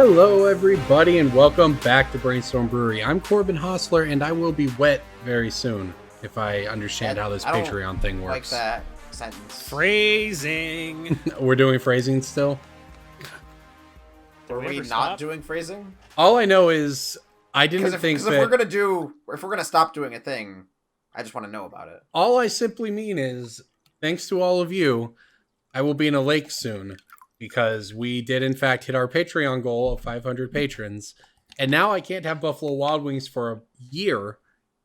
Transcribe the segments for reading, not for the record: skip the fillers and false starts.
Hello, everybody, and welcome back to Brainstorm Brewery. I'm Corbin Hostler, and I will be wet very soon if I understand how this Patreon thing works. Like that sentence. Phrasing. We're doing phrasing still? Are we not doing phrasing? All I know is I didn't think that... if we're gonna stop doing a thing, I just want to know about it. All I simply mean is, thanks to all of you, I will be in a lake soon. Because we did, in fact, hit our Patreon goal of 500 patrons. And now I can't have Buffalo Wild Wings for a year.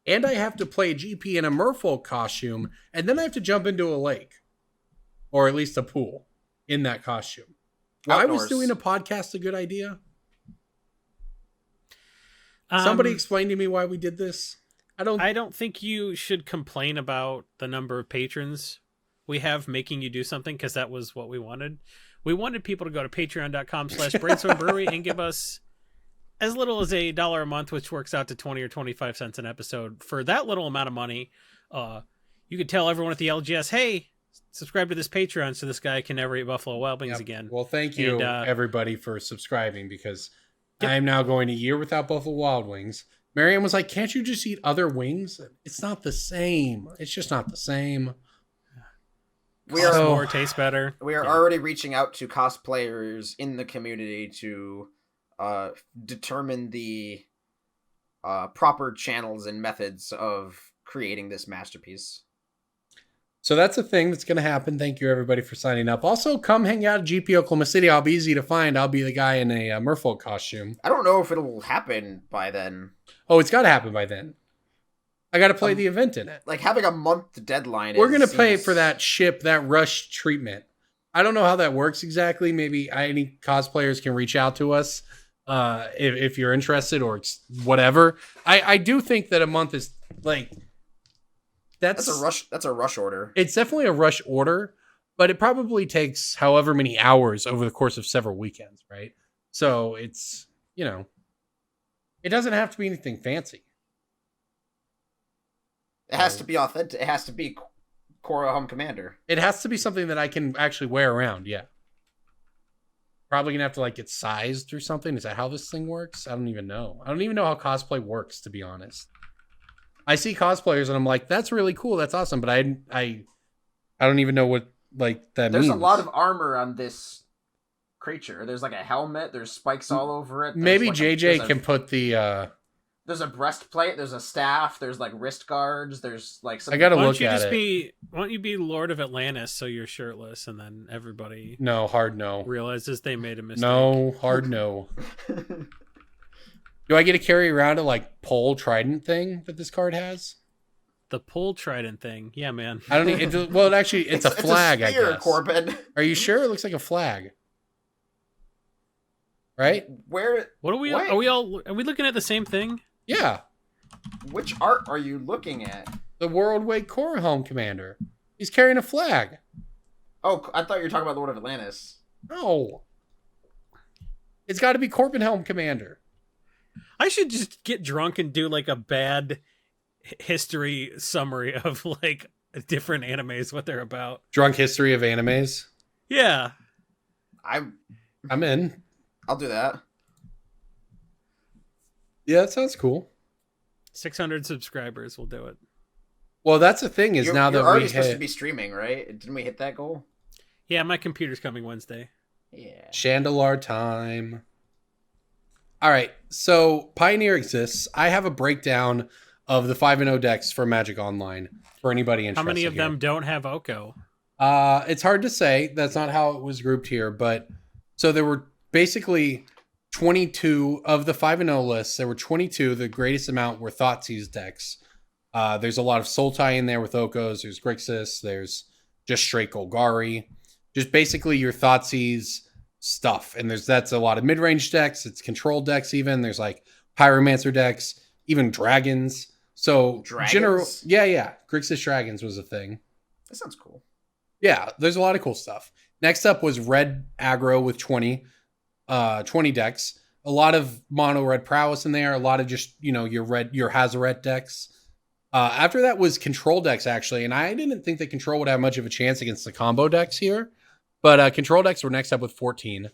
And I have to play GP in a merfolk costume. And then I have to jump into a lake. Or at least a pool in that costume. Why was doing a podcast a good idea? Somebody explain to me why we did this. I don't think you should complain about the number of patrons we have making you do something, because that was what we wanted. We wanted people to go to patreon.com/Brainstorm Brewery and give us as little as $1 a month, which works out to 20 or 25 cents an episode. For that little amount of money, you could tell everyone at the LGS, hey, subscribe to this Patreon so this guy can never eat Buffalo Wild Wings again. Well, thank you, everybody, for subscribing, because I am now going a year without Buffalo Wild Wings. Marianne was like, can't you just eat other wings? It's not the same. It's just not the same. More tastes better. We are already reaching out to cosplayers in the community to determine the proper channels and methods of creating this masterpiece. So that's a thing that's going to happen. Thank you, everybody, for signing up. Also, come hang out at GP Oklahoma City. I'll be easy to find. I'll be the guy in a merfolk costume. I don't know if it'll happen by then. Oh, it's got to happen by then. I got to play the event in it. Like, having a month dedeadline. We're going to pay for that ship, that rush treatment. I don't know how that works exactly. Maybe any cosplayers can reach out to us if you're interested or whatever. I do think that a month is like... That's a rush order. It's definitely a rush order, but it probably takes however many hours over the course of several weekends, right? So it's, it doesn't have to be anything fancy. It has to be authentic. It has to be Korra Home Commander. It has to be something that I can actually wear around, yeah. Probably going to have to get sized or something. Is that how this thing works? I don't even know. I don't even know how cosplay works, to be honest. I see cosplayers and I'm like, that's really cool. That's awesome. But I don't even know what that means. There's a lot of armor on this creature. There's a helmet. There's spikes all over it. Maybe JJ can put the... There's a breastplate. There's a staff. There's wrist guards. There's some... I gotta look at it. Why don't you be Lord of Atlantis so you're shirtless and then everybody... No, hard no. ...realizes they made a mistake. No, hard no. Do I get to carry around a pole trident thing that this card has? The pole trident thing? Yeah, man. I don't need... it's a flag, it's a spear, I guess. Corbin. Are you sure? It looks like a flag. Right? Where... What are we... Are we looking at the same thing? Yeah. Which art are you looking at? The Worldwide Korra Home Commander. He's carrying a flag. Oh, I thought you were talking about Lord of Atlantis. No. It's got to be Corbin Home Commander. I should just get drunk and do a bad history summary of different animes, what they're about. Drunk history of animes? Yeah. I'm in. I'll do that. Yeah, that sounds cool. 600 subscribers will do it. Well, that's the thing is you're already supposed to be streaming, right? Didn't we hit that goal? Yeah, my computer's coming Wednesday. Yeah. Chandelar time. All right, so Pioneer exists. I have a breakdown of the 5-0 decks for Magic Online for anybody interested. How many of them don't have Oko? It's hard to say. That's not how it was grouped here, but so there were basically 22 of the 5-0 lists. There were 22. The greatest amount were Thoughtseized decks. There's a lot of Sultai in there with Okos. There's Grixis. There's just straight Golgari. Just basically your Thoughtseized stuff. And that's a lot of mid-range decks. It's control decks even. There's Pyromancer decks, even dragons. So dragons? Yeah. Grixis Dragons was a thing. That sounds cool. Yeah, there's a lot of cool stuff. Next up was red aggro with 20 decks. A lot of mono red prowess in there. A lot of just, your Hazaret decks. After that was control decks, actually. And I didn't think that control would have much of a chance against the combo decks here. But control decks were next up with 14.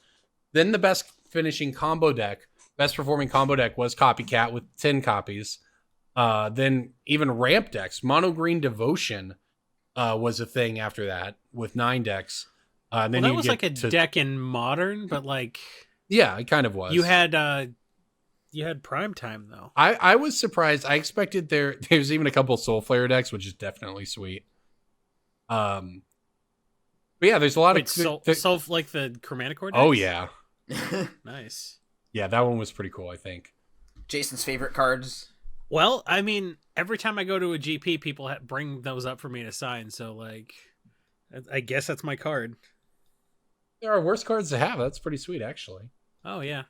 Then the best finishing combo deck, best performing combo deck was Copycat with 10 copies. Then even ramp decks, Mono Green Devotion was a thing after that with 9 decks. Then that was like a deck in Modern, but like yeah, it kind of was. You had Prime Time though. I was surprised. I expected there's even a couple Soul Flare decks, which is definitely sweet. But yeah, there's a lot of Soul like the Chromaticore decks? Oh yeah. Nice. Yeah, that one was pretty cool, I think. Jason's favorite cards. Well, I mean, every time I go to a GP, people bring those up for me to sign. So, like, I guess that's my card. There are worse cards to have. That's pretty sweet, actually. Oh yeah.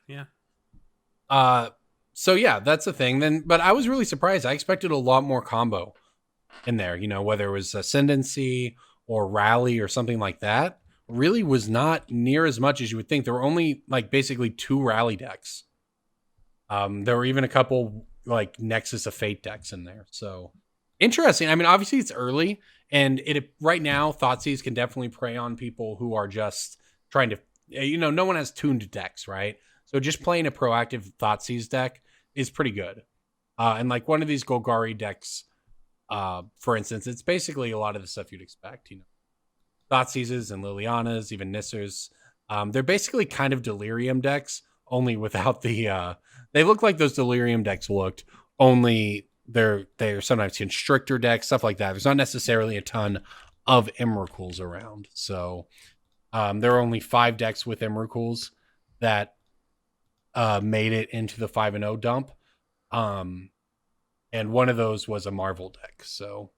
So yeah, that's the thing. But I was really surprised. I expected a lot more combo in there. You know, whether it was Ascendancy or Rally or something like that. Really was not near as much as you would think. There were only like basically 2 Rally decks. There were even a couple like Nexus of Fate decks in there. So interesting. I mean, obviously it's early, and right now Thoughtseize can definitely prey on people who are just trying to, no one has tuned decks, right? So just playing a proactive Thoughtseize deck is pretty good. And like one of these Golgari decks, for instance, it's basically a lot of the stuff you'd expect, Thoughtseizes and Lilianas, even Nissers. They're basically kind of Delirium decks, only without the they look like those Delirium decks looked, only they're sometimes Constrictor decks, stuff like that. There's not necessarily a ton of Emrakuls around. So there are only 5 decks with Emrakuls that made it into the 5-0 dump. And one of those was a Marvel deck. So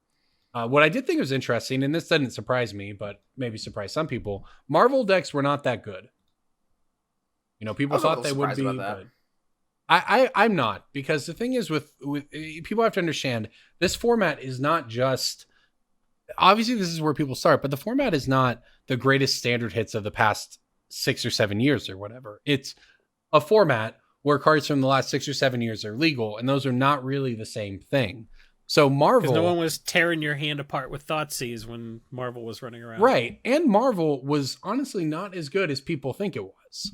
what I did think was interesting, and this didn't surprise me, but maybe surprise some people, Marvel decks were not that good. People thought they would be. But I'm not, because the thing is with people have to understand, this format is not just, obviously this is where people start, but the format is not the greatest standard hits of the past 6 or 7 years or whatever. It's a format where cards from the last 6 or 7 years are legal, and those are not really the same thing. So Marvel, because no one was tearing your hand apart with Thoughtseize when Marvel was running around, right? And Marvel was honestly not as good as people think it was.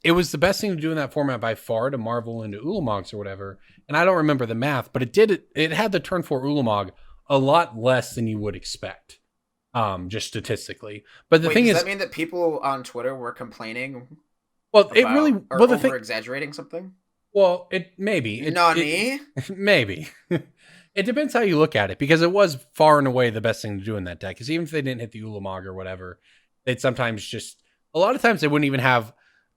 It was the best thing to do in that format by far, to Marvel into Ulamogs or whatever. And I don't remember the math, but it had the turn 4 Ulamog a lot less than you would expect, just statistically. But the thing is, does that mean that people on Twitter were complaining? Well, it really, or over exaggerating something. Well, it maybe. Maybe. It depends how you look at it, because it was far and away the best thing to do in that deck. Because even if they didn't hit the Ulamog or whatever, they'd sometimes just, a lot of times they wouldn't even have,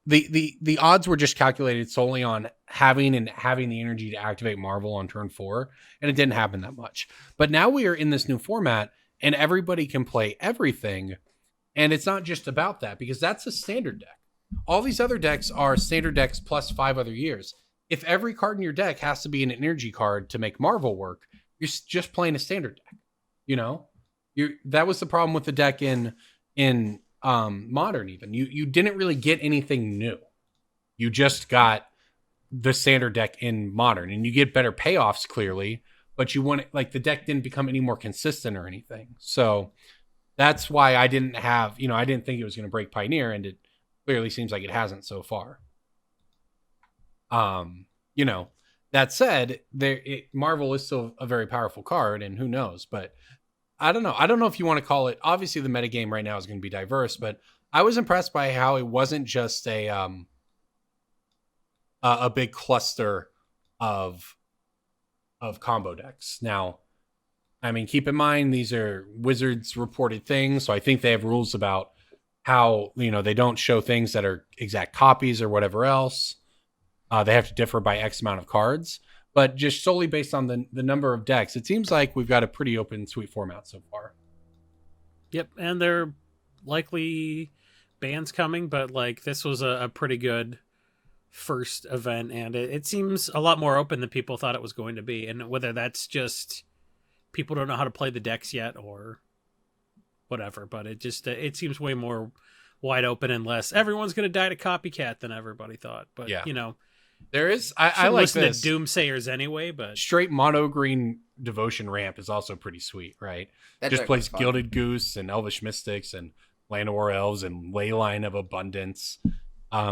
the odds were just calculated solely on having the energy to activate Marvel on turn 4, and it didn't happen that much. But now we are in this new format, and everybody can play everything, and it's not just about that, because that's a standard deck. All these other decks are standard decks plus 5 other years. If every card in your deck has to be an energy card to make Marvel work, you're just playing a standard deck. That was the problem with the deck in Modern. Even you didn't really get anything new. You just got the standard deck in Modern, and you get better payoffs clearly, but the deck didn't become any more consistent or anything. So that's why I didn't think it was going to break Pioneer, and it clearly seems like it hasn't so far. That said, Marvel is still a very powerful card, and who knows, but I don't know. I don't know if you want to call it, obviously the metagame right now is going to be diverse, but I was impressed by how it wasn't just a big cluster of combo decks. Now, I mean, keep in mind, these are Wizards reported things, so I think they have rules about how, they don't show things that are exact copies or whatever else. They have to differ by X amount of cards, but just solely based on the number of decks, it seems like we've got a pretty open, sweet format so far. Yep, and there are likely bans coming, but like this was a pretty good first event, and it seems a lot more open than people thought it was going to be. And whether that's just people don't know how to play the decks yet or whatever, but it seems way more wide open and less everyone's going to die to Copycat than everybody thought. But yeah. There is, I like listen this. To Doomsayers anyway, but straight mono green Devotion ramp is also pretty sweet, right? That just plays Gilded Goose and Elvish Mystics and Land of War Elves and Leyline of Abundance.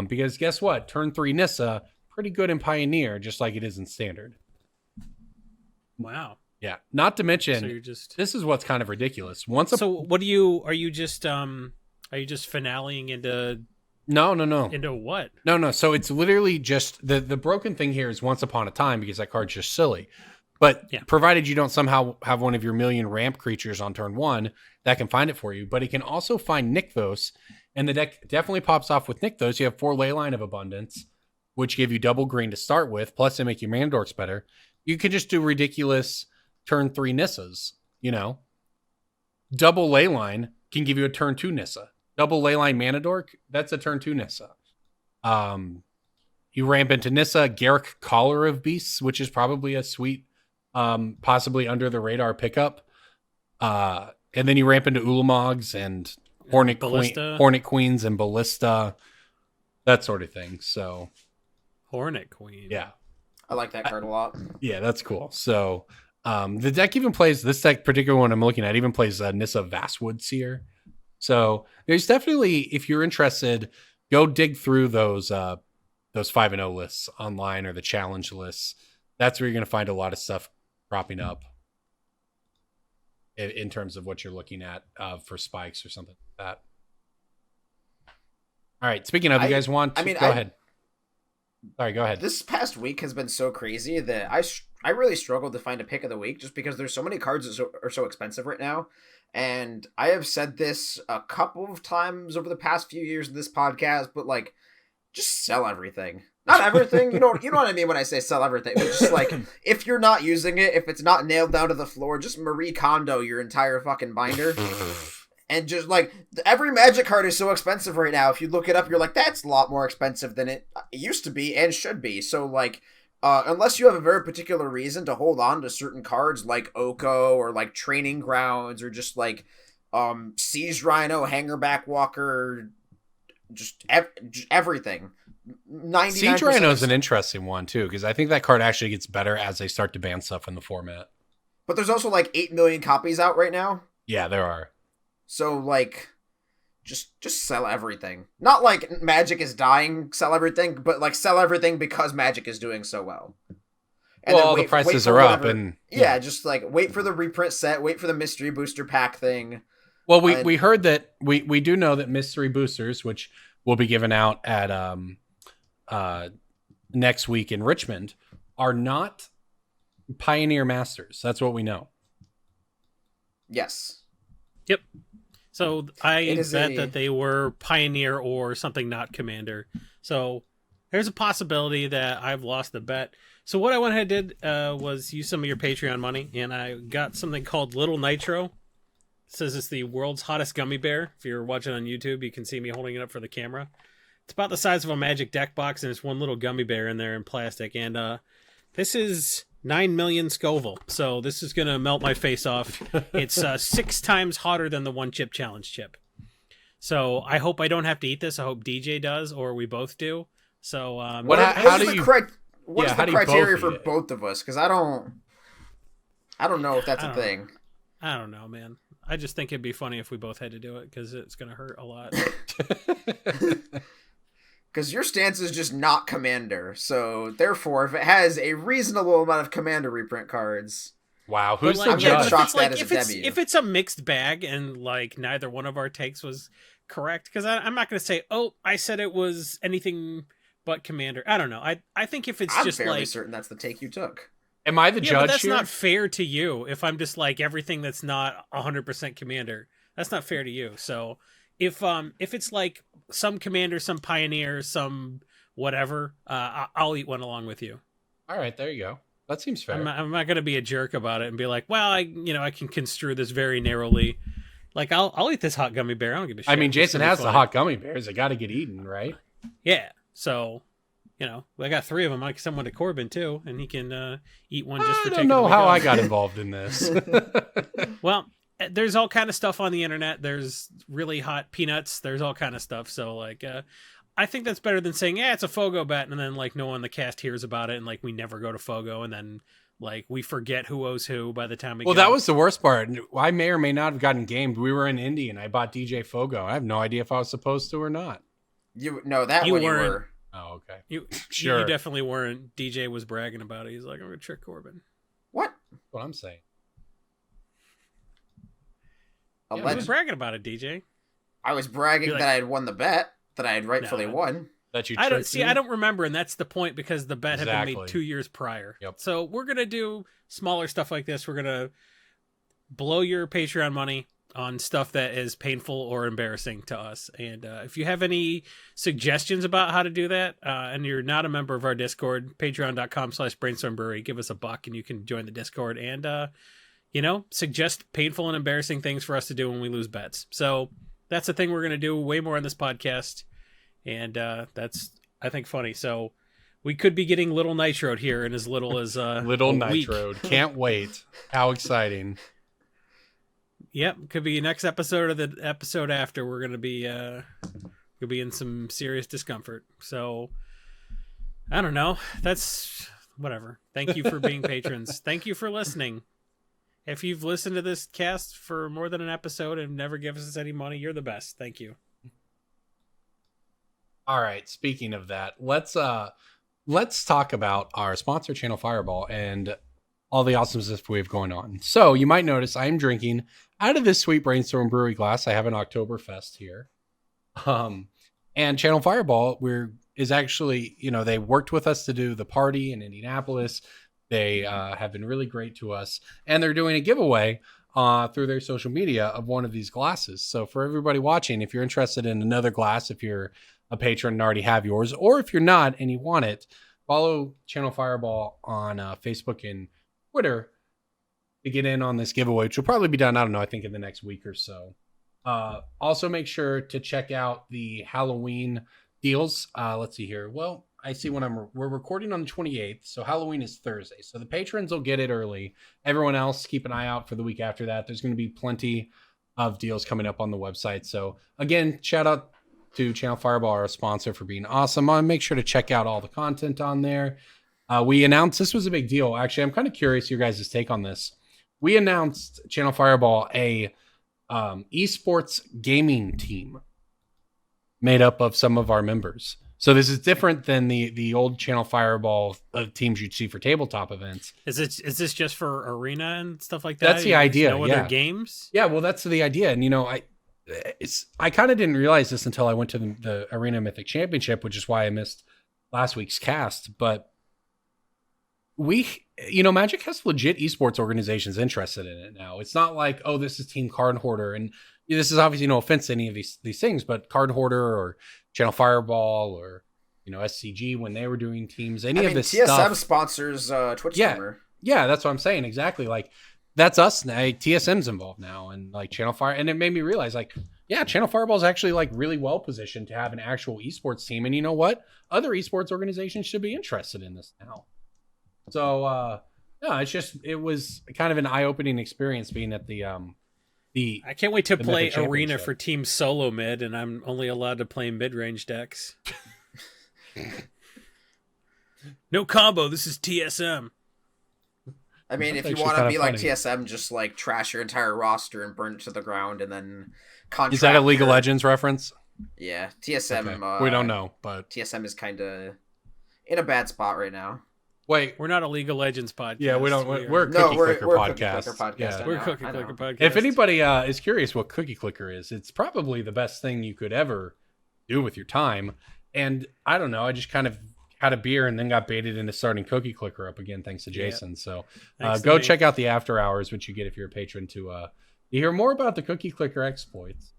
Because guess what? Turn 3 Nissa, pretty good in Pioneer, just like it is in Standard. Wow. Yeah. Not to mention, So you're just this is what's kind of ridiculous. So what are you just finaleing into No. into what? No. So it's literally just the broken thing here is Once Upon a Time, because that card's just silly. But provided you don't somehow have one of your million ramp creatures on turn 1, that can find it for you. But it can also find Nykthos, and the deck definitely pops off with Nykthos. You have 4 Leyline of Abundance, which give you double green to start with, plus they make your mana dorks better. You can just do ridiculous turn 3 Nissas, Double Leyline can give you a turn 2 Nissa. Double Leyline Mana Dork, that's a turn 2 Nissa. You ramp into Nissa, Garruk Caller of Beasts, which is probably a sweet, possibly under the radar pickup. And then you ramp into Ulamogs and Hornet Queens and Ballista, that sort of thing. So Hornet Queen. Yeah. I like that card a lot. Yeah, that's cool. So the deck even plays, this deck particular one I'm looking at, even plays Nissa Vastwood Seer. So there's definitely, if you're interested, go dig through those 5-0 lists online or the challenge lists. That's where you're going to find a lot of stuff cropping up in terms of what you're looking at for spikes or something like that. All right. Speaking of, you guys want to go ahead. Sorry, go ahead. This past week has been so crazy that I really struggled to find a pick of the week just because there's so many cards that are so expensive right now. And I have said this a couple of times over the past few years in this podcast, but like, just sell everything. Not everything. You know what I mean when I say sell everything. But just like, if you're not using it, if it's not nailed down to the floor, just Marie Kondo your entire fucking binder. And just like, every Magic card is so expensive right now. If you look it up, you're like, that's a lot more expensive than it used to be and should be. So like, unless you have a very particular reason to hold on to certain cards like Oko or like Training Grounds or just like Siege Rhino, Hangerback Walker, just everything. Siege Rhino is an interesting one too, because I think that card actually gets better as they start to ban stuff in the format. But there's also like 8 million copies out right now. Yeah, there are. So like, just sell everything. Not like Magic is dying, sell everything, but like sell everything because Magic is doing so well. And well, all the prices are up, and yeah, just like wait for the reprint set, wait for the mystery booster pack thing. Well, we heard that we do know that mystery boosters, which will be given out at next week in Richmond, are not Pioneer Masters. That's what we know. Yes. Yep. So I bet that they were Pioneer or something not Commander. So there's a possibility that I've lost the bet. So what I went ahead and did was use some of your Patreon money, and I got something called Little Nitro. It says it's the world's hottest gummy bear. If you're watching on YouTube, you can see me holding it up for the camera. It's about the size of a Magic deck box, and there's one little gummy bear in there in plastic. And this is 9 million Scoville, so this is going to melt my face off. It's 6 times hotter than the one chip challenge chip. So I hope I don't have to eat this. I hope DJ does, or we both do. So what's the criteria for both of us? Because I don't know if that's a thing. I don't know, man. I just think it'd be funny if we both had to do it because it's going to hurt a lot. Because your stance is just not Commander, so therefore, if it has a reasonable amount of Commander reprint cards, wow, who's the judge? If it's a mixed bag and like neither one of our takes was correct, because I'm not going to say, oh, I said it was anything but Commander. I don't know. I think if it's I'm just fairly like certain that's the take you took. Am I the judge but that's here? not fair to you. If I'm just like everything that's not 100% Commander, that's not fair to you. So if it's like some Commander, some Pioneer, some whatever, I'll eat one along with you. All right, there you go. That seems fair. I'm not going to be a jerk about it and be like, well, I can construe this very narrowly. Like I'll eat this hot gummy bear. I don't give a shit. I mean, Jason has the hot gummy bears. They got to get eaten, right? Yeah. So, I got 3 of them. I can send one to Corbin too, and he can eat one just for taking. I don't know how I got involved in this. Well, there's all kind of stuff on the internet. There's really hot peanuts. There's all kind of stuff. So like, I think that's better than saying, yeah, it's a Fogo bet. And then like no one in the cast hears about it. And like, we never go to Fogo. And then like, we forget who owes who by the time we go. That was the worst part. I may or may not have gotten gamed. We were in Indy and I bought DJ Fogo. I have no idea if I was supposed to or not. You know that You one weren't. you were. Oh, okay. You Sure. You definitely weren't. DJ was bragging about it. He's like, I'm gonna trick Corbin. What? That's what I'm saying. Yeah, he was bragging about it, DJ. I was bragging You're like, that I had won the bet, that I had rightfully No. won. That you I don't tricked see. me? I don't remember, and that's the point because the bet had been Exactly. made 2 years prior. Yep. So we're gonna do smaller stuff like this. We're gonna blow your Patreon money on stuff that is painful or embarrassing to us. And if you have any suggestions about how to do that, and you're not a member of our Discord, patreon.com/Brainstorm Brewery, give us $1 and you can join the Discord and suggest painful and embarrassing things for us to do when we lose bets. So that's the thing we're gonna do way more on this podcast. And that's, I think, funny. So we could be getting Little Nitro'd here in as little as Little a week. Nitro'd. Can't wait. How exciting. Yep, could be next episode or the episode after. We're gonna be in some serious discomfort. So I don't know. That's whatever. Thank you for being patrons. Thank you for listening. If you've listened to this cast for more than an episode and never given us any money, you're the best. Thank you. All right. Speaking of that, let's talk about our sponsor, Channel Fireball, and all the awesomeness we have going on. So you might notice I'm drinking out of this sweet Brainstorm Brewery glass. I have an Oktoberfest here. And Channel Fireball is actually, they worked with us to do the party in Indianapolis. They have been really great to us, and they're doing a giveaway through their social media of one of these glasses. So for everybody watching, if you're interested in another glass, if you're a patron and already have yours, or if you're not and you want it, follow Channel Fireball on Facebook and Twitter to get in on this giveaway, which will probably be done, I don't know, I think in the next week or so. Also make sure to check out the Halloween deals. Let's see here. Well, I see we're recording on the 28th, so Halloween is Thursday. So the patrons will get it early. Everyone else, keep an eye out for the week after that. There's going to be plenty of deals coming up on the website. So again, shout out to Channel Fireball, our sponsor, for being awesome. Make sure to check out all the content on there. We announced, this was a big deal. Actually, I'm kind of curious your guys' take on this. We announced Channel Fireball a esports gaming team made up of some of our members. So this is different than the old Channel Fireball teams you'd see for tabletop events. Is this just for arena and stuff like that? That's the idea. No other games? Yeah, well, that's the idea. And I kind of didn't realize this until I went to the Arena Mythic Championship, which is why I missed last week's cast. But Magic has legit esports organizations interested in it now. It's not like, oh, this is Team Card Hoarder, and this is obviously no offense to any of these things, but Card Hoarder or Channel Fireball or SCG when they were doing teams, of this TSM stuff. sponsors Twitch Yeah, streamer. Yeah, that's what I'm saying. Exactly. Like that's us now. TSM's involved now, and like Channel Fire, and it made me realize, like, yeah, Channel Fireball is actually like really well positioned to have an actual esports team, and you know what? Other esports organizations should be interested in this now. So, no, it was kind of an eye-opening experience being at the I can't wait to play Mythic arena Championship. for Team Solo Mid, and I'm only allowed to play mid-range decks. No combo. This is TSM. I mean, if That's you actually want to kinda be like funny. TSM, just like trash your entire roster and burn it to the ground, and then contract. Is that a League of your- Legends reference? Yeah, TSM. Okay. We don't know, but TSM is kind of in a bad spot right now. wait. We're not a League of Legends podcast. Yeah, we don't. We are- We're a No, Cookie we're Clicker a podcast. Cookie Clicker podcast. Yeah. We're a know, Cookie I know. Clicker podcast. If anybody is curious what Cookie Clicker is, it's probably the best thing you could ever do with your time. And I don't know, I just kind of had a beer and then got baited into starting Cookie Clicker up again, thanks to Jason. So Thanks to go me. check out the after hours, which you get if you're a patron, to hear more about the Cookie Clicker exploits.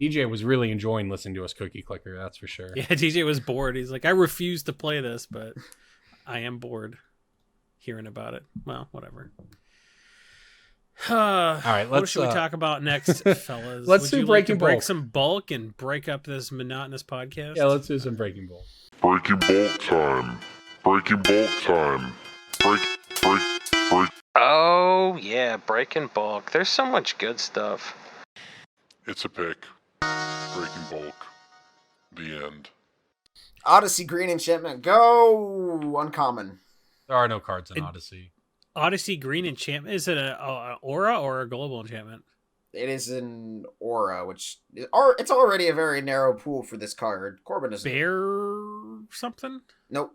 DJ was really enjoying listening to us Cookie Clicker, that's for sure. Yeah, DJ was bored. He's like, I refuse to play this, but I am bored hearing about it. Well, whatever. All right, what let's, should we talk about next, fellas? let's Would do you like Breaking to break Bulk. some bulk and break up this monotonous podcast? Yeah, let's do some Breaking Bulk. Breaking bulk time. Breaking bulk time. Break. Oh, yeah, Breaking Bulk. There's so much good stuff. It's a pick. Breaking bulk. The end. Odyssey Green Enchantment, go uncommon. There are no cards in Odyssey. Odyssey Green Enchantment. Is it a aura or a global enchantment? It is an aura, which it's already a very narrow pool for this card. Corbin is Bear something? Nope.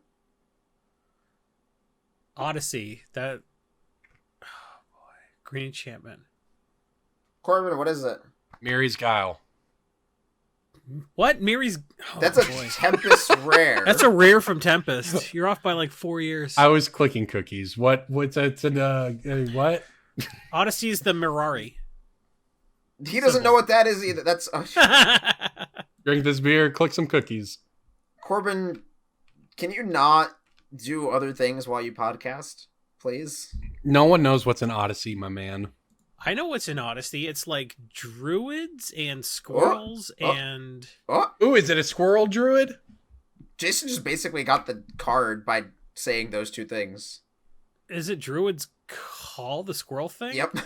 Odyssey. That. Oh boy. Green enchantment. Corbin, what is it? Mary's Guile. What? Miri's. Oh, That's a boy. Tempest rare. That's a rare from Tempest. You're off by like 4 years. I was clicking cookies. What's that? What? Odyssey is the Mirari. He doesn't know what that is either. That's Drink this beer, click some cookies. Corbin. Can you not do other things while you podcast, please? No one knows what's an Odyssey, my man. I know what's in Odyssey. It's like druids and squirrels and... Oh, Ooh, is it a squirrel druid? Jason just basically got the card by saying those two things. Is it druids call the squirrel thing? Yep.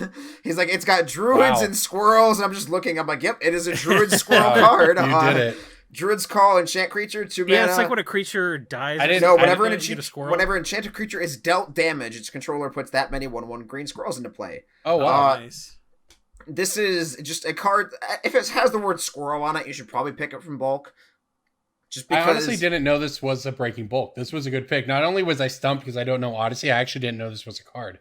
He's like, it's got druids Wow. and squirrels, and I'm just looking. I'm like, yep, it is a druid squirrel card. You did it. Druid's Call, enchant creature, 2 mana. Yeah, it's like when a creature dies. I didn't- No, I whenever you get a squirrel. whenever enchanted creature is dealt damage, its controller puts that many 1/1 green squirrels into play. Oh, wow. Nice. This is just a card. If it has the word squirrel on it, you should probably pick it from bulk. Just because I honestly didn't know this was a breaking bulk. This was a good pick. Not only was I stumped because I don't know Odyssey, I actually didn't know this was a card.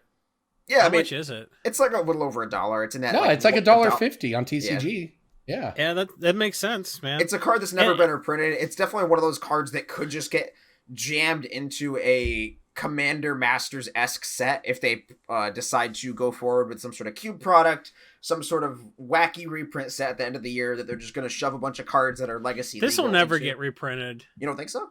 Yeah, How I mean, much is it? it's like a little over $1. It's in that. No, it's like $1.50 on TCG. Yeah. Yeah, that makes sense, man. It's a card that's never And- been reprinted. It's definitely one of those cards that could just get jammed into a Commander Masters-esque set if they decide to go forward with some sort of cube product, some sort of wacky reprint set at the end of the year that they're just going to shove a bunch of cards that are legacy. This will legal never into. get reprinted. You don't think so?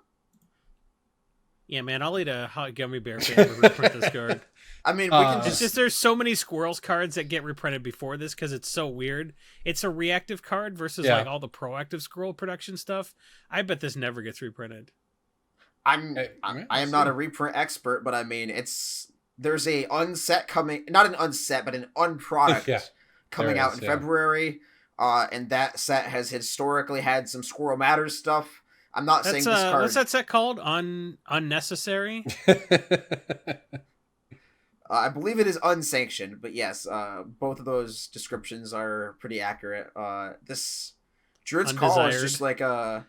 Yeah, man, I'll eat a hot gummy bear if they ever reprint this card. I mean, we can It's just... just there's so many squirrels cards that get reprinted before this because it's so weird. It's a reactive card versus Yeah. like all the proactive squirrel production stuff. I bet this never gets reprinted. I Alright, am not a reprint expert, but I mean, there's a unset coming, not an unset, but an unproduct Yeah, coming there out is, in yeah. February. And that set has historically had some Squirrel Matters stuff. I'm not saying That's this card. what's that set called? Unnecessary. I believe it is unsanctioned, but yes, both of those descriptions are pretty accurate. This Druid's Call is Undesired. just like a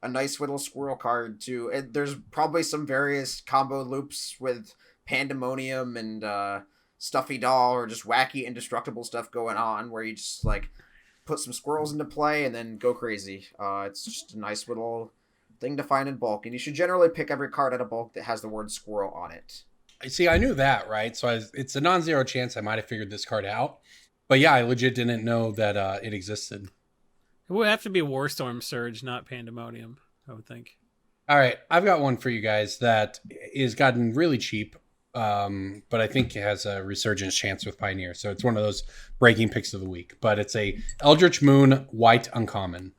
nice little squirrel card too. And there's probably some various combo loops with Pandemonium and Stuffy Doll or just wacky indestructible stuff going on where you just like put some squirrels into play and then go crazy. It's just a nice little thing to find in bulk, and you should generally pick every card out of bulk that has the word squirrel on it. See, I knew that, right? So it's a non-zero chance I might have figured this card out. But yeah, I legit didn't know that it existed. It would have to be Warstorm Surge, not Pandemonium, I would think. All right, I've got one for you guys that is gotten really cheap, but I think it has a resurgence chance with Pioneer. So it's one of those breaking picks of the week. But it's a Eldritch Moon White Uncommon.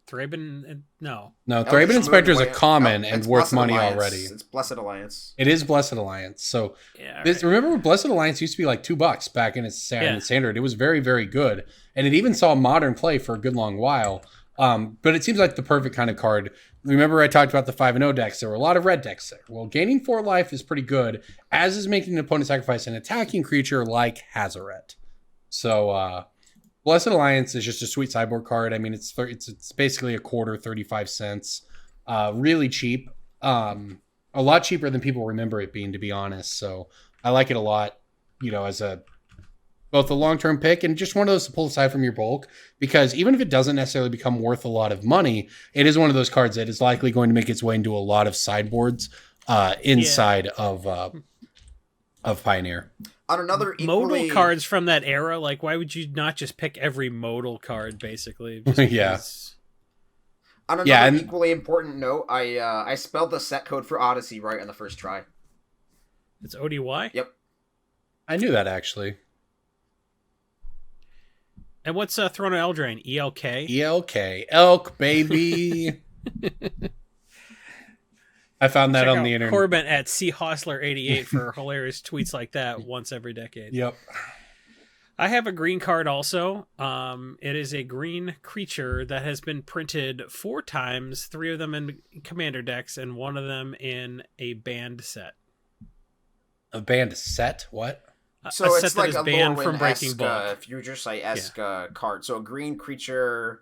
Thraben, no. No, Eldritch Thraben Moon Inspector is a White- common no, and it's worth Blessed money Alliance. already. It's Blessed Alliance. It is Blessed Alliance. So Yeah, this, right. remember Blessed Alliance used to be like $2 back in its Yeah. standard. It was very, very good. And it even saw modern play for a good long while. But it seems like the perfect kind of card. Remember I talked about the 5-0 decks. There were a lot of red decks there. Well, gaining 4 life is pretty good, as is making an opponent sacrifice an attacking creature like Hazaret. So Blessed Alliance is just a sweet sideboard card. I mean, it's basically a quarter, 35 cents. Really cheap. A lot cheaper than people remember it being, to be honest. So I like it a lot, as both a long-term pick and just one of those to pull aside from your bulk, because even if it doesn't necessarily become worth a lot of money, it is one of those cards that is likely going to make its way into a lot of sideboards inside of Pioneer. On another Modal equally... cards from that era, like why would you not just pick every modal card, basically? Just Yeah. because- On another Yeah, and- equally important note, I spelled the set code for Odyssey right on the first try. It's ODY? Yep. I knew that, actually. And what's Throne of Eldraine? ELK? ELK. Elk, baby. I found that Check on out the internet. Corbin at CHostler88 for hilarious tweets like that once every decade. Yep. I have a green card also. It is a green creature that has been printed 4 times, 3 of them in commander decks and 1 of them in a banned set. A banned set? What? So a it's set that like is a banned from breaking Lorwyn-esque, bulk. Future Sight-esque card. So a green creature.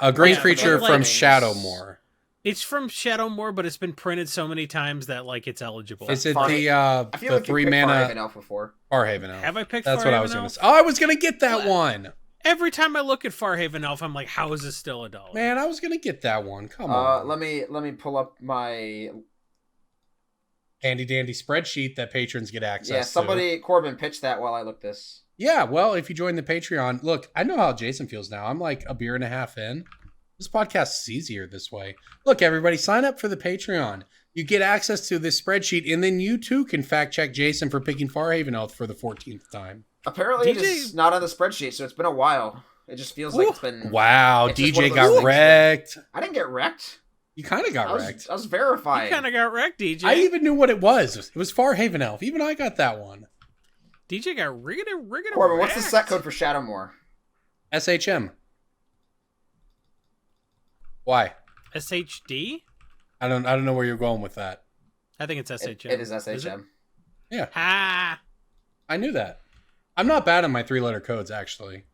A green Yeah, creature but from like- Shadowmoor. It's from Shadowmoor, but it's been printed so many times that like it's eligible. Is it Far- the I feel like you 3 picked mana Farhaven Elf before. Farhaven Elf? Have I picked That's what I was Farhaven gonna Elf? say. Oh, I was gonna get that What? one. Every time I look at Farhaven Elf, I'm like, how is this still $1? Man, I was gonna get that one. Come on. Let me pull up my Handy dandy spreadsheet that patrons get access to. somebody Corbin pitched that while I look this. Yeah, well, if you join the Patreon, look, I know how Jason feels now. I'm like a beer and a half in. This podcast is easier this way. Look, everybody, sign up for the Patreon. You get access to this spreadsheet, and then you too can fact check Jason for picking Farhaven Elf for the 14th time. Apparently DJ it's not on the spreadsheet, so it's been a while. It just feels like it's been Wow, It's just one DJ of those got things wrecked. I didn't get wrecked. You kind of got wrecked. I was verified. You kind of got wrecked, DJ. I even knew what it was. It was Farhaven Elf. Even I got that one. DJ got rigged. Corbin, what's the set code for Shadowmoor? SHM. Why? SHD? I don't know where you're going with that. I think it's SHM. It is SHM. Yeah, Ha! I knew that. I'm not bad on my 3-letter codes, actually.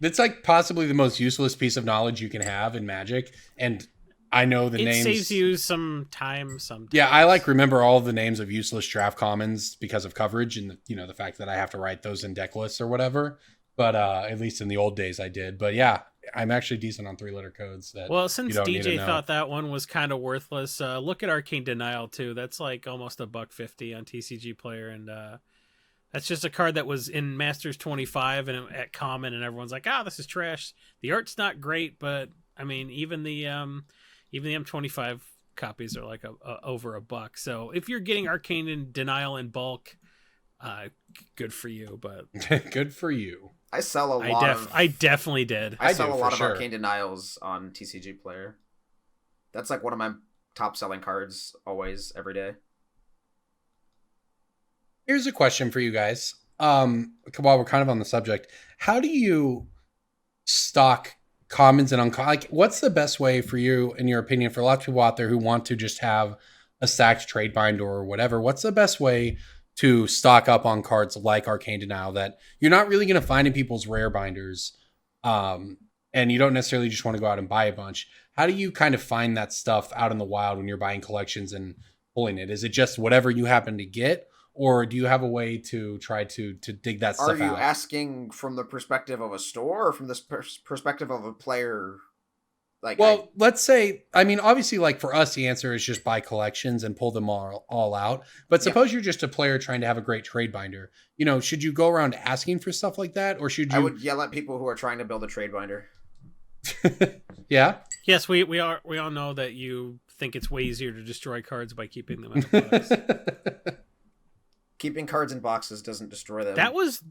It's like possibly the most useless piece of knowledge you can have in Magic, and I know the It names. saves you some time sometimes. Yeah, I like remember all the names of useless draft commons because of coverage and the fact that I have to write those in deck lists or whatever. But at least in the old days I did. But yeah, I'm actually decent on 3-letter codes. That Well, since you don't need to DJ know. thought that one was kind of worthless, look at Arcane Denial too. That's like almost $1.50 on TCG Player, and that's just a card that was in Masters 25 and at Common, and everyone's like, this is trash. The art's not great, but I mean, even the M25 copies are like over $1. So if you're getting Arcane Denial in bulk, good for you. But Good for you. I sell a lot I definitely did. I I sell do, a for lot of sure. Arcane Denials on TCG Player. That's like one of my top selling cards always, every day. Here's a question for you guys. While we're kind of on the subject, how do you stock commons and uncommons? Like, what's the best way for you, in your opinion, for a lot of people out there who want to just have a stacked trade binder or whatever? What's the best way to stock up on cards like Arcane Denial that you're not really going to find in people's rare binders, and you don't necessarily just want to go out and buy a bunch? How do you kind of find that stuff out in the wild when you're buying collections and pulling it? Is it just whatever you happen to get? Or do you have a way to try to dig that stuff Are you out? asking from the perspective of a store or from the perspective of a player? Like, Well, let's say, I mean, obviously, like for us, the answer is just buy collections and pull them all out. But suppose you're just a player trying to have a great trade binder. Should you go around asking for stuff like that? Or should you? I would yell at people who are trying to build a trade binder. Yeah. Yes, we all know that you think it's way easier to destroy cards by keeping them in a box. Keeping cards in boxes doesn't destroy them. That was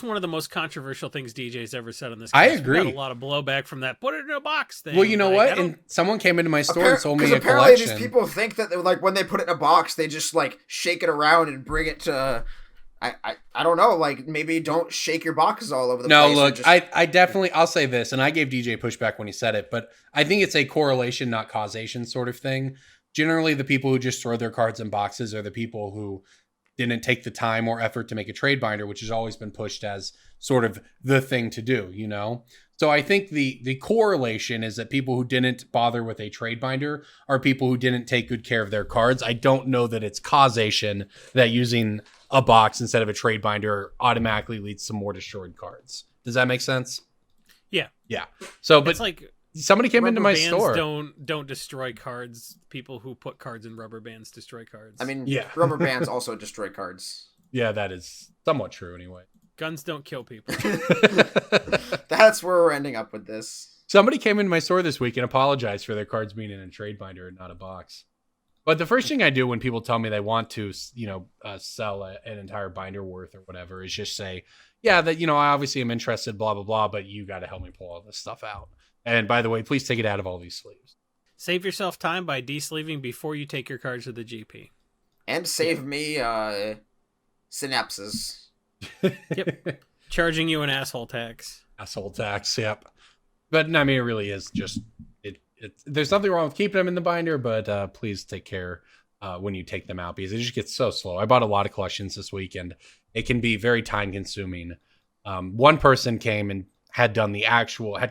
one of the most controversial things DJ's ever said on this. I cast. agree. We got a lot of blowback from that. Put it in a box thing. Well, you know Like, what? I don't- And someone came into my store and sold me a apparently collection. these people think that like when they put it in a box, they just like shake it around and bring it to. I don't know. Like maybe don't shake your boxes all over the No, place. look, Just, I definitely, I'll say this, and I gave DJ pushback when he said it, but I think it's a correlation, not causation sort of thing. Generally, the people who just throw their cards in boxes are the people who didn't take the time or effort to make a trade binder, which has always been pushed as sort of the thing to do, So I think the correlation is that people who didn't bother with a trade binder are people who didn't take good care of their cards. I don't know that it's causation that using a box instead of a trade binder automatically leads to more destroyed cards. Does that make sense? Yeah. Yeah. So, but it's like somebody came into my rubber bands store. Don't destroy cards. People who put cards in rubber bands destroy cards. I mean, Yeah. rubber bands also destroy cards. Yeah, that is somewhat true anyway. guns don't kill people. That's where we're ending up with this. Somebody came into my store this week and apologized for their cards being in a trade binder and not a box. But the first thing I do when people tell me they want to, sell an entire binder worth or whatever is just say, yeah, that, I obviously am interested, blah, blah, blah, but you got to help me pull all this stuff out. And by the way, please take it out of all these sleeves. Save yourself time by de-sleeving before you take your cards to the GP. And save me synapses. Yep. Charging you an asshole tax. Asshole tax, yep. But I mean, it really is just, there's nothing wrong with keeping them in the binder, but please take care when you take them out because it just gets so slow. I bought a lot of collections this week, and it can be very time consuming. One person came and had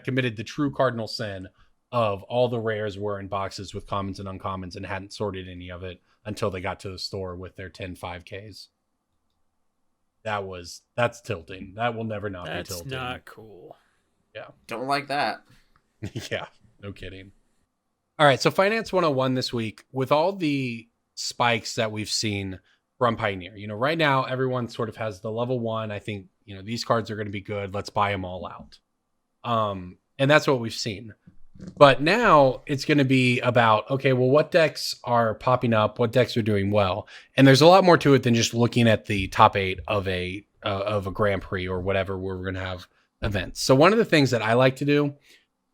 committed the true cardinal sin of all the rares were in boxes with commons and uncommons and hadn't sorted any of it until they got to the store with their 10 5Ks. That's tilting. That will never not be tilting. That's not cool. Yeah. Don't like that. Yeah, no kidding. All right, so Finance 101 this week, with all the spikes that we've seen from Pioneer. Right now, everyone sort of has the level 1. I think, these cards are going to be good. Let's buy them all out. And that's what we've seen. But now it's going to be about, okay, well, what decks are popping up? What decks are doing well? And there's a lot more to it than just looking at the top 8 of a Grand Prix or whatever where we're going to have events. So one of the things that I like to do,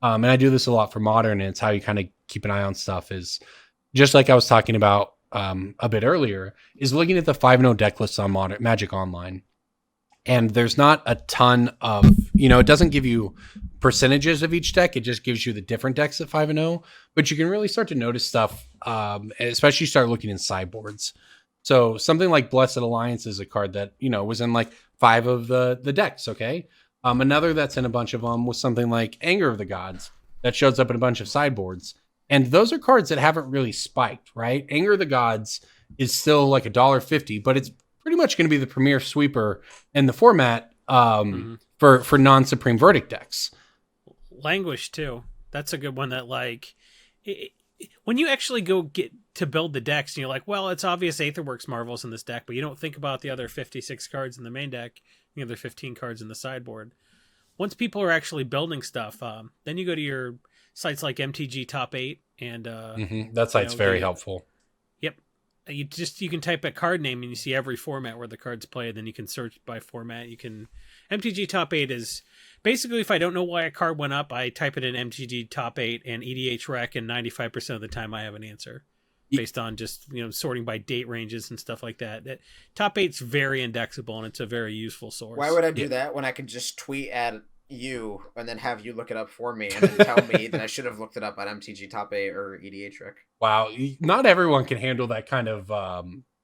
and I do this a lot for Modern, and it's how you kind of keep an eye on stuff, is just like I was talking about a bit earlier, is looking at the 5-0 deck lists on Modern Magic Online. And there's not a ton of, it doesn't give you percentages of each deck. It just gives you the different decks at 5-0. But you can really start to notice stuff, especially start looking in sideboards. So something like Blessed Alliance is a card that, was in like 5 of the decks, okay? Another that's in a bunch of them was something like Anger of the Gods that shows up in a bunch of sideboards. And those are cards that haven't really spiked, right? Anger of the Gods is still like $1.50, but it's pretty much going to be the premier sweeper in the format for non-Supreme Verdict decks. Languish too. That's a good one that when you actually go get to build the decks and you're like, well, it's obvious Aetherworks Marvels in this deck, but you don't think about the other 56 cards in the main deck, the other 15 cards in the sideboard. Once people are actually building stuff, then you go to your sites like MTG Top 8 and that site's very helpful. Yep. You can type a card name and you see every format where the card's played. Then you can search by format. MTG Top 8 is basically, if I don't know why a card went up, I type it in MTG Top 8 and EDH Rec, and 95% of the time I have an answer based on just sorting by date ranges and stuff like that. That Top 8's very indexable and it's a very useful source. Why would I do that when I could just tweet at you and then have you look it up for me and then tell me that I should have looked it up at MTG Top 8 or EDH Rec? Wow, not everyone can handle that kind of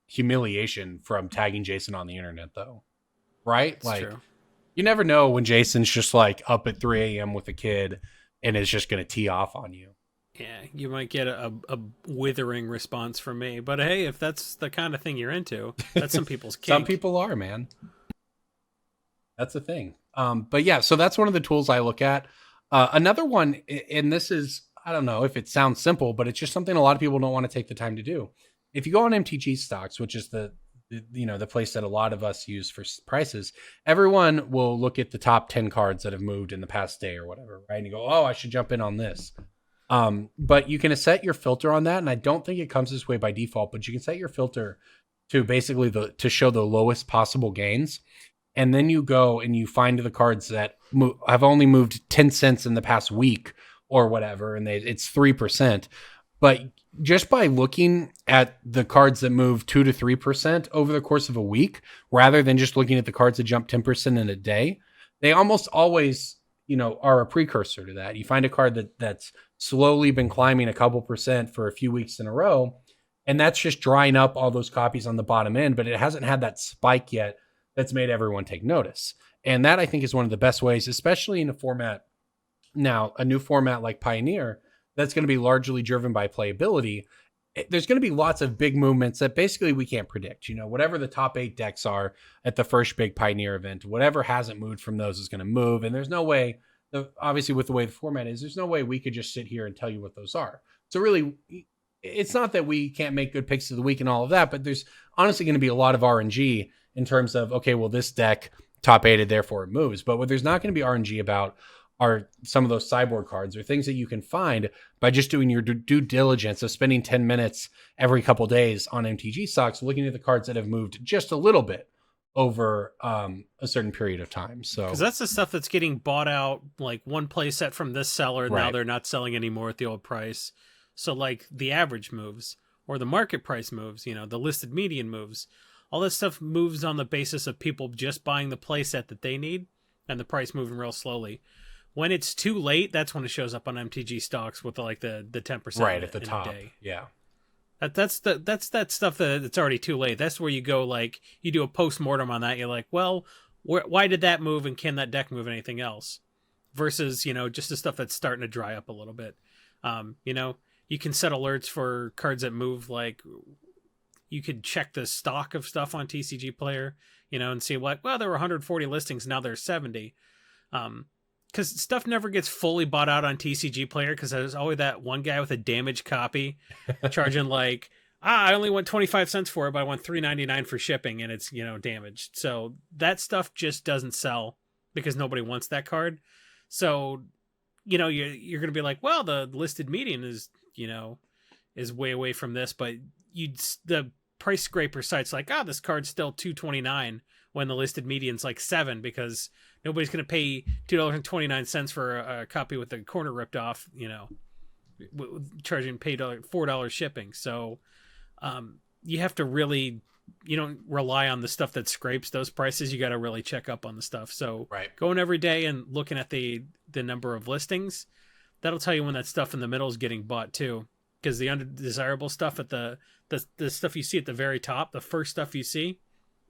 humiliation from tagging Jason on the internet, though, right? That's true. You never know when Jason's just like up at 3 a.m. with a kid and is just going to tee off on you. Yeah, you might get a withering response from me, but hey, if that's the kind of thing you're into, that's some people's kink. Some people are, man. That's the thing. But yeah, so that's one of the tools I look at. Another one, and this is, I don't know if it sounds simple, but it's just something a lot of people don't want to take the time to do. If you go on MTG Stocks, which is the place that a lot of us use for prices, everyone will look at the top 10 cards that have moved in the past day or whatever, right? And you go, oh, I should jump in on this. But you can set your filter on that, and I don't think it comes this way by default, but you can set your filter to basically to show the lowest possible gains. And then you go and you find the cards that have only moved 10 cents in the past week or whatever, and it's 3%. But just by looking at the cards that move 2 to 3% over the course of a week, rather than just looking at the cards that jump 10% in a day, they almost always, are a precursor to that. You find a card that's slowly been climbing a couple percent for a few weeks in a row, and that's just drying up all those copies on the bottom end, but it hasn't had that spike yet that's made everyone take notice. And that, I think, is one of the best ways, especially in a format now, a new format like Pioneer, that's going to be largely driven by playability. There's going to be lots of big movements that basically we can't predict. Whatever the top 8 decks are at the first big Pioneer event, whatever hasn't moved from those is going to move. And there's no way, obviously with the way the format is, there's no way we could just sit here and tell you what those are. So really, it's not that we can't make good picks of the week and all of that, but there's honestly going to be a lot of RNG in terms of, okay, well, this deck top 8'd, therefore it moves. But what there's not going to be RNG about are some of those sideboard cards or things that you can find by just doing your due diligence of spending 10 minutes every couple days on MTG stocks, looking at the cards that have moved just a little bit over a certain period of time. So, because that's the stuff that's getting bought out, like one play set from this seller. Right. Now they're not selling anymore at the old price. So like the average moves or the market price moves, the listed median moves. All this stuff moves on the basis of people just buying the play set that they need and the price moving real slowly. When it's too late, that's when it shows up on MTG stocks with like the 10% right at the top. day. Yeah. That's that stuff that it's already too late. That's where you go, like, you do a post-mortem on that. You're like, well, why did that move, and can that deck move anything else? Versus, just the stuff that's starting to dry up a little bit. You can set alerts for cards that move, like you could check the stock of stuff on TCG Player, and see, like, well, there were 140 listings, now there's 70. Because stuff never gets fully bought out on TCG Player, because there's always that one guy with a damaged copy charging like, I only want 25 cents for it, but I want $3.99 for shipping, and it's, damaged. So that stuff just doesn't sell because nobody wants that card. So, you're going to be like, well, the listed median is, is way away from this, but the price scraper site's like, this card's still $2.29 when the listed median's like $7, because nobody's going to pay $2.29 for a copy with the corner ripped off, charging $4 shipping. So you have to really, you don't rely on the stuff that scrapes those prices. You got to really check up on the stuff. So going every day and looking at the number of listings, that'll tell you when that stuff in the middle is getting bought too. Because the undesirable stuff at the stuff you see at the very top, the first stuff you see,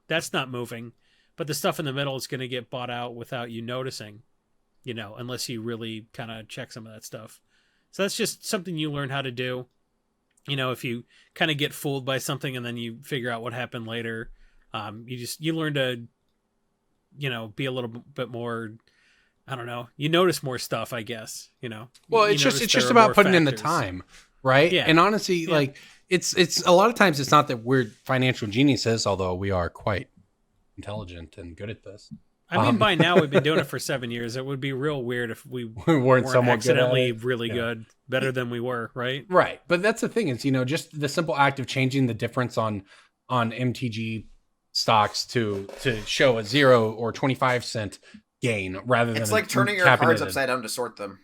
that's not moving. But the stuff in the middle is going to get bought out without you noticing, unless you really kind of check some of that stuff. So that's just something you learn how to do. If you kind of get fooled by something and then you figure out what happened later, you learn to, be a little bit more, I don't know, you notice more stuff, I guess, Well, it's just about putting in the time, right? Yeah. And honestly, like it's a lot of times it's not that we're financial geniuses, although we are quite intelligent and good at this. I mean, by now we've been doing it for 7 years. It would be real weird if we weren't somewhat accidentally good really good, better than we were, right? Right. But that's the thing is, just the simple act of changing the difference on MTG stocks to show a 0 or 25-cent gain rather than it's like turning your cards upside down to sort them.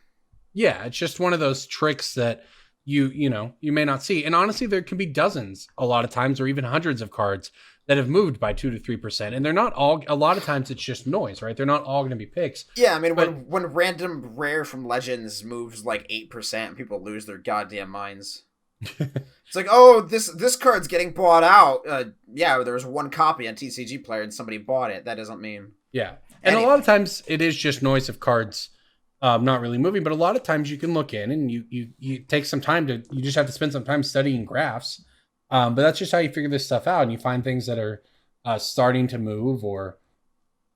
Yeah, it's just one of those tricks that you may not see. And honestly, there can be dozens a lot of times, or even hundreds of cards that have moved by 2 to 3%, and they're not all. A lot of times, it's just noise, right? They're not all going to be picks. Yeah, I mean, when random rare from Legends moves like 8%, people lose their goddamn minds. It's like, oh, this card's getting bought out. Yeah, there was one copy on TCG Player, and somebody bought it. That doesn't mean. Yeah, and a lot of times it is just noise of cards not really moving. But a lot of times you can look in and you take some time you just have to spend some time studying graphs. But that's just how you figure this stuff out, and you find things that are starting to move or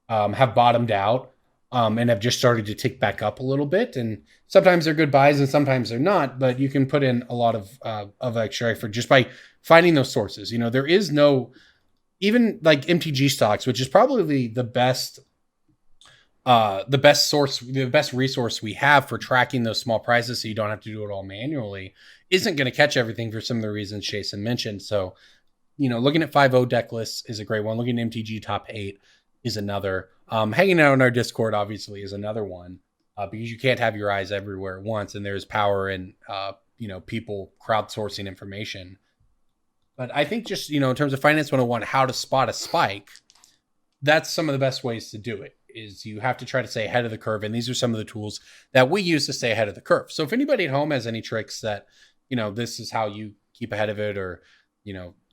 have bottomed out and have just started to tick back up a little bit. And sometimes they're good buys and sometimes they're not, but you can put in a lot of extra effort just by finding those sources. There is no, even like MTG stocks, which is probably the best source, the best resource we have for tracking those small prices so you don't have to do it all manually, isn't going to catch everything for some of the reasons Jason mentioned. So, looking at 5.0 deck lists is a great one. Looking at MTG top 8 is another. Hanging out on our Discord, obviously, is another one because you can't have your eyes everywhere at once, and there's power in, people crowdsourcing information. But I think just, in terms of Finance 101, how to spot a spike, that's some of the best ways to do it. Is you have to try to stay ahead of the curve. And these are some of the tools that we use to stay ahead of the curve. So if anybody at home has any tricks that, this is how you keep ahead of it, or,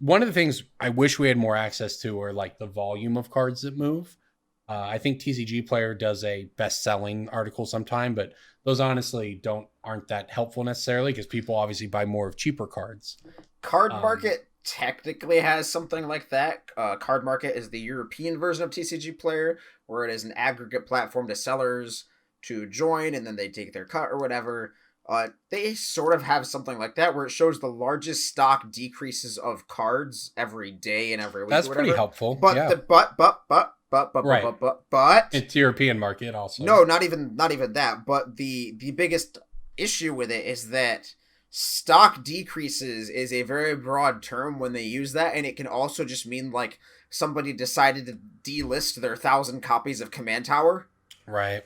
one of the things I wish we had more access to are like the volume of cards that move. I think TCG Player does a best-selling article sometime, but those honestly aren't that helpful necessarily because people obviously buy more of cheaper cards. Card Market technically has something like that. Card Market is the European version of TCG Player, where it is an aggregate platform to sellers to join, and then they take their cut or whatever. They sort of have something like that, where it shows the largest stock decreases of cards every day and every week. That's pretty helpful. But yeah. But it's European market also. No, not even that. But the biggest issue with it is that stock decreases is a very broad term when they use that, and it can also just mean like somebody decided to delist their 1,000 copies of Command Tower. Right.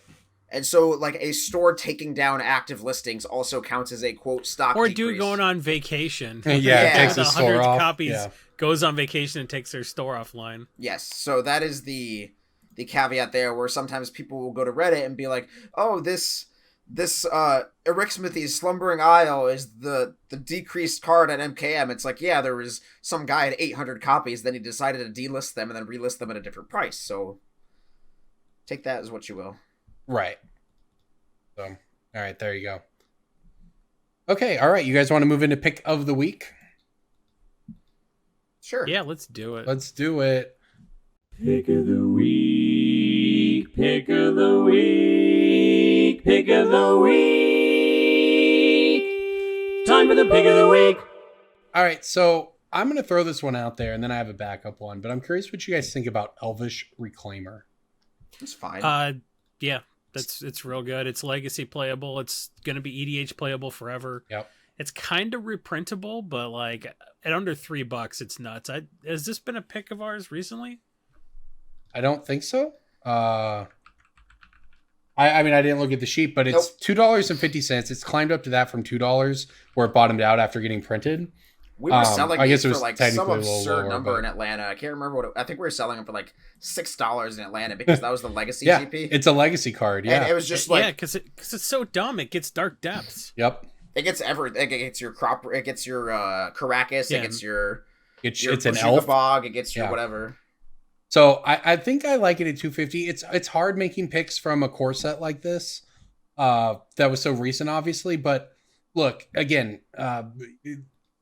And so like a store taking down active listings also counts as a quote stock or decrease. dude going on vacation. Yeah, takes his store hundreds off. Of copies, yeah. Goes on vacation and takes their store offline. Yes, so that is the caveat there, where sometimes people will go to Reddit and be like, oh, this this Eric Smithy's Slumbering Isle is the decreased card at MKM. It's like, yeah, there was some guy at 800 copies, then he decided to delist them and then relist them at a different price. So take that as what you will. Right. So, all right, there you go. Okay, all right. You guys want to move into pick of the week? Sure. Yeah, let's do it. Let's do it. Pick of the week, pick of the week, pick of the week. Time for the pick of the week. All right, so I'm going to throw this one out there, and then I have a backup one. But I'm curious what you guys think about Elvish Reclaimer. It's fine. Yeah, it's real good. It's legacy playable. It's gonna be EDH playable forever. Yep. It's kind of reprintable, but like at under $3, it's nuts. Has this been a pick of ours recently? I don't think so. I mean, I didn't look at the sheet, but it's $2.50. It's climbed up to that from $2, where it bottomed out after getting printed. We were selling I guess these it was for like technically some a little absurd lower, number but- in Atlanta. I can't remember I think we were selling them for like $6 in Atlanta because that was the legacy Yeah, GP. it's a legacy card. Yeah, And it was just like, yeah, because it's so dumb. It gets Dark Depths. Yep. it gets everything. It gets your crop. It gets your Caracas. Yeah. It gets your It's an Bojuka elf. Bog. It gets your Yeah. whatever. So I think I like it at $2.50. It's hard making picks from a core set like this. That was so recent, obviously. But look, again,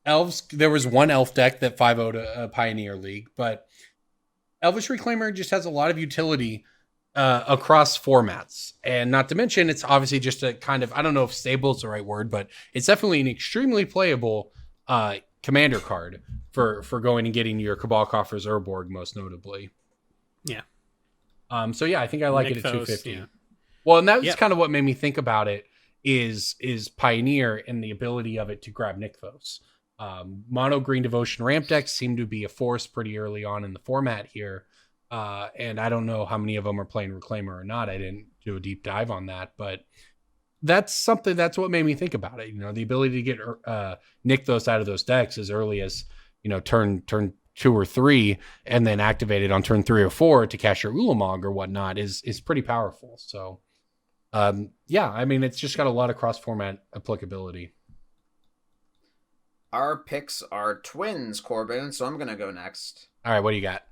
elves. There was one elf deck that 5-0'd a Pioneer League, but Elvish Reclaimer just has a lot of utility across formats, and not to mention, it's obviously just a kind of, I don't know if stable is the right word, but it's definitely an extremely playable commander card for going and getting your Cabal Coffers Urborg, most notably. Yeah. So yeah, I think I like it at Nykthos, $2.50. yeah. Well, and that's Yep. kind of what made me think about it is Pioneer and the ability of it to grab Nykthos. Mono green devotion ramp decks seem to be a force pretty early on in the format here. And I don't know how many of them are playing Reclaimer or not. I didn't do a deep dive on that, but that's what made me think about it. You know, the ability to get Nykthos out of those decks as early as, you know, turn 2 or 3, and then activate it on turn 3 or 4 to cast your Ulamog or whatnot is pretty powerful. So, yeah, I mean, it's just got a lot of cross format applicability. Our picks are twins, Corbin. So I'm gonna go next. All right, what do you got?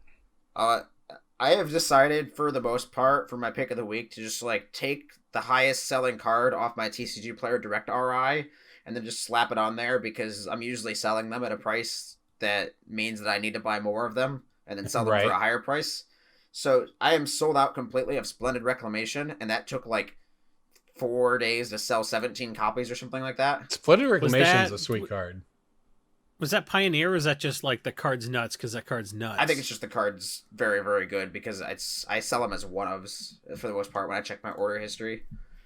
I have decided for the most part for my pick of the week to just like take the highest selling card off my TCG Player Direct RI and then just slap it on there because I'm usually selling them at a price that means that I need to buy more of them and then sell them Right. for a higher price. So I am sold out completely of Splendid Reclamation, and that took like 4 days to sell 17 copies or something like that. Splendid Reclamation is that- a sweet card. Was that Pioneer, or is that just like the card's nuts because that card's nuts? I think it's just the card's very, very good because I sell them as one-ofs for the most part when I check my order history.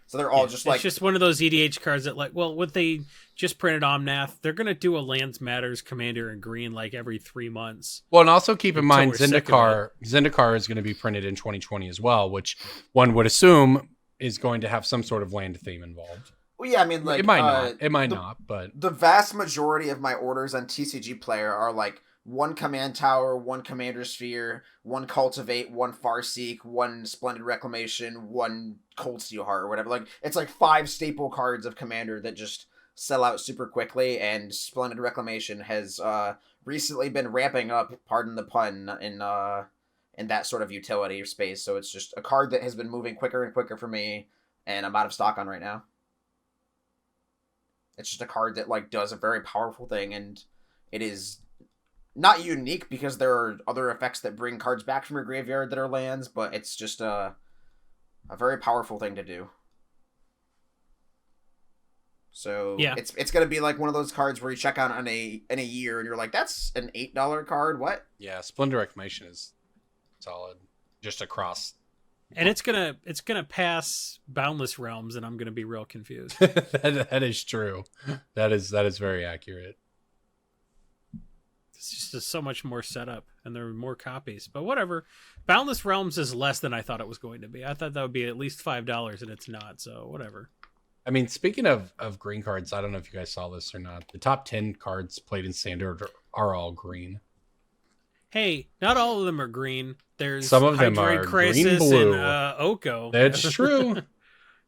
So they're all just like... It's just one of those EDH cards that, like, well, what they just printed Omnath, they're going to do a Lands Matters Commander in green like every 3 months. Well, and also keep in Until mind we're sick of Zendikar is going to be printed in 2020 as well, which one would assume is going to have some sort of land theme involved. Well, yeah, I mean, like... It might not, but The vast majority of my orders on TCG Player are like 1 Command Tower, 1 Commander Sphere, 1 Cultivate, 1 Farseek, 1 Splendid Reclamation, 1 Cold Steel Heart, or whatever. Like, it's like 5 staple cards of Commander that just sell out super quickly, and Splendid Reclamation has recently been ramping up, pardon the pun, in that sort of utility space. So it's just a card that has been moving quicker and quicker for me, and I'm out of stock on right now. It's just a card that like does a very powerful thing, and it is not unique because there are other effects that bring cards back from your graveyard that are lands, but it's just a very powerful thing to do. So Yeah. it's gonna be like one of those cards where you check out in a year and you're like, that's an $8 card. What? yeah, Splendid Reclamation is solid just across. And it's gonna pass Boundless Realms, and I'm gonna be real confused. that is true. That is very accurate. It's just so much more setup, and there are more copies. But whatever. Boundless Realms is less than I thought it was going to be. I thought that would be at least $5, and it's not. So whatever. I mean, speaking of green cards, I don't know if you guys saw this or not. The top 10 cards played in Standard are all green. Hey, not all of them are green. There's Some of them Hydroid are Crisis green-blue. and Oko. That's true.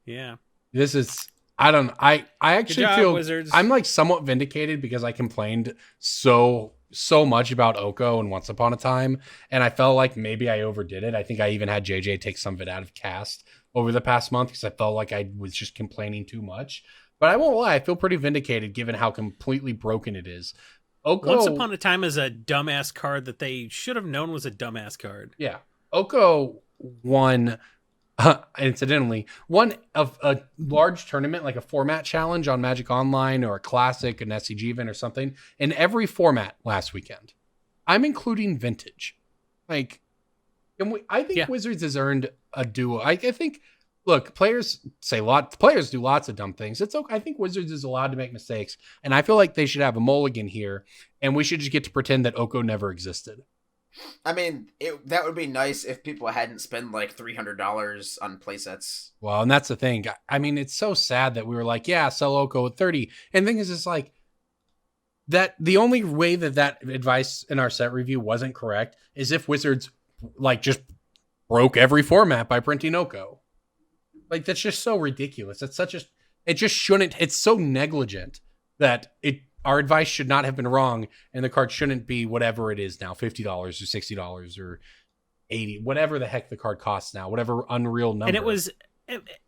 Yeah. This is I actually job, feel Wizards. I'm like somewhat vindicated because I complained so much about Oko and Once Upon a Time, and I felt like maybe I overdid it. I think I even had JJ take some of it out of cast over the past month because I felt like I was just complaining too much. But I won't lie, I feel pretty vindicated given how completely broken it is. Oko, Once Upon a Time is a dumbass card that they should have known was a dumbass card. yeah, Oko won. Incidentally, one of a large tournament like a format challenge on Magic Online or a classic, an SCG event or something in every format last weekend. I'm including vintage. Like, I think Wizards has earned a duo. I think, look, players do lots of dumb things. It's okay. I think Wizards is allowed to make mistakes, and I feel like they should have a mulligan here, and we should just get to pretend that Oko never existed. I mean, that would be nice if people hadn't spent like $300 on playsets. Well, and that's the thing. I mean, it's so sad that we were like, yeah, sell Oko at 30. And the thing is, it's like that the only way that advice in our set review wasn't correct is if Wizards like just broke every format by printing Oko. Like, that's just so ridiculous. It just shouldn't, it's so negligent that our advice should not have been wrong, and the card shouldn't be whatever it is now, $50 or $60 or $80, whatever the heck the card costs now, whatever unreal number. And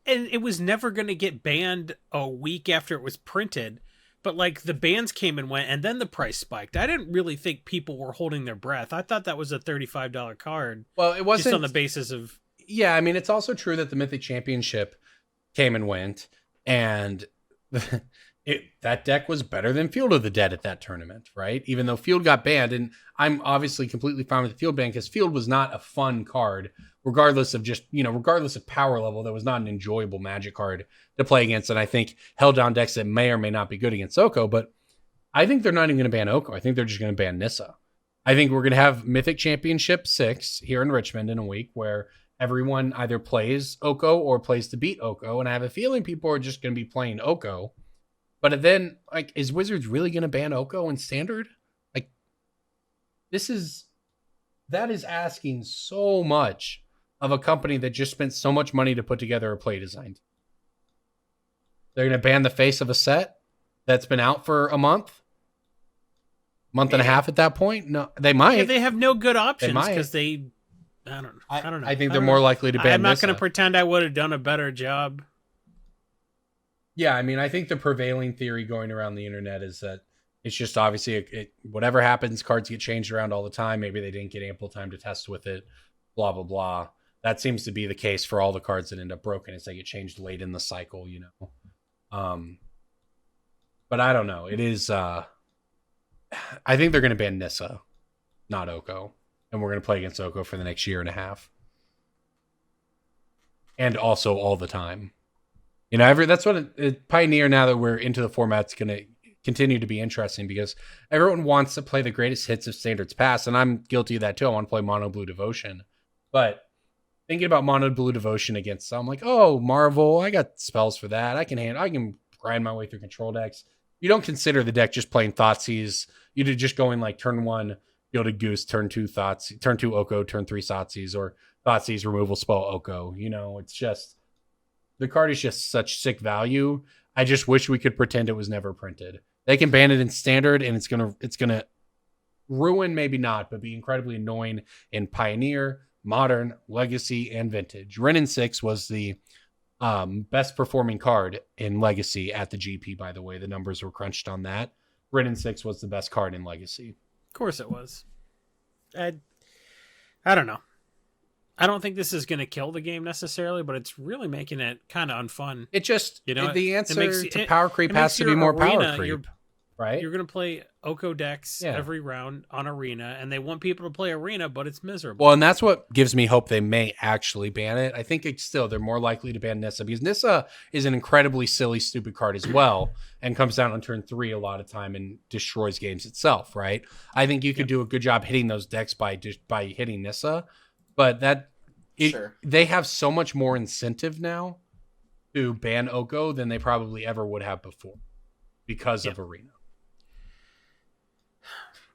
it was never going to get banned a week after it was printed, but like the bans came and went, and then the price spiked. I didn't really think people were holding their breath. I thought that was a $35 card. Well, it wasn't just on the basis of. Yeah, I mean, it's also true that the Mythic Championship came and went, and that deck was better than Field of the Dead at that tournament, right? Even though Field got banned, and I'm obviously completely fine with the Field ban because Field was not a fun card, regardless of power level. That was not an enjoyable Magic card to play against, and I think held down decks that may or may not be good against Oko, but I think they're not even going to ban Oko. I think they're just going to ban Nissa. I think we're going to have Mythic Championship 6 here in Richmond in a week where everyone either plays Oko or plays to beat Oko, and I have a feeling people are just going to be playing Oko. But then, like, is Wizards really going to ban Oko in Standard? Like, that is asking so much of a company that just spent so much money to put together a play design. They're going to ban the face of a set that's been out for a month and a half at that point? No, they might. Yeah, they have no good options because I don't know. I think they're more likely to ban I'm not going to pretend I would have done a better job. Yeah, I mean, I think the prevailing theory going around the internet is that it's just obviously whatever happens, cards get changed around all the time. Maybe they didn't get ample time to test with it, blah, blah, blah. That seems to be the case for all the cards that end up broken is they get changed late in the cycle, you know. But I don't know. It is, I think they're going to ban Nissa, not Oko. And we're going to play against Oko for the next year and a half. And also all the time. You know, that's what Pioneer, now that we're into the format's going to continue to be interesting because everyone wants to play the greatest hits of Standards past, and I'm guilty of that too. I want to play Mono Blue Devotion. But thinking about Mono Blue Devotion against some, like, oh, Marvel, I got spells for that. I can grind my way through control decks. You don't consider the deck just playing Thoughtseize. You're just going like turn 1, Gilded Goose, turn 2 Thoughtseize, turn 2 Oko, turn 3 Thoughtseize, or Thoughtseize removal spell Oko. You know, it's just... The card is just such sick value. I just wish we could pretend it was never printed. They can ban it in Standard, and it's gonna ruin, maybe not, but be incredibly annoying in Pioneer, Modern, Legacy, and Vintage. Renin 6 was the best performing card in Legacy at the GP, by the way. The numbers were crunched on that. Renin 6 was the best card in Legacy. Of course it was. I don't know. I don't think this is going to kill the game necessarily, but it's really making it kind of unfun. It just, you know, the answer to power creep has to be more power creep, right? You're going to play Oko decks every round on Arena, and they want people to play Arena, but it's miserable. Well, and that's what gives me hope they may actually ban it. I think they're more likely to ban Nissa because Nissa is an incredibly silly, stupid card as well, and comes down on turn 3 a lot of time and destroys games itself, right? I think you could do a good job hitting those decks by hitting Nissa. But they have so much more incentive now to ban Oko than they probably ever would have before because of Arena.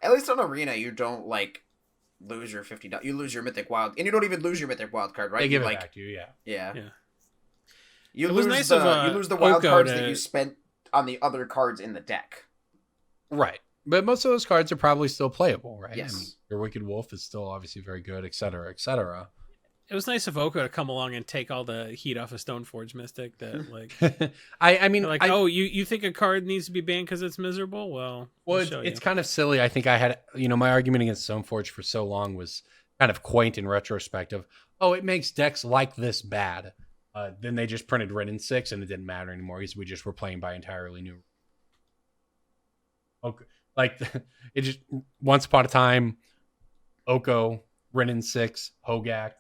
At least on Arena, you don't like lose your $50. You lose your Mythic Wild, and you don't even lose your Mythic Wild card, right? They give it back to you, yeah. You It was lose nice the of, you lose the wild Oko cards to- that you spent on the other cards in the deck. Right. But most of those cards are probably still playable, right? Yes. I mean, your Wicked Wolf is still obviously very good, et cetera, et cetera. It was nice of Oko to come along and take all the heat off of Stoneforge Mystic. That like, I mean, like, oh, you think a card needs to be banned because it's miserable? Well, well, I'll show it's you. kind of silly. I think I had, my argument against Stoneforge for so long was kind of quaint in retrospect of, oh, it makes decks like this bad. Then they just printed Ren and 6 and it didn't matter anymore because we just were playing by entirely new. Okay. Like it just once upon a time, Oko, Ren and 6, Hogak.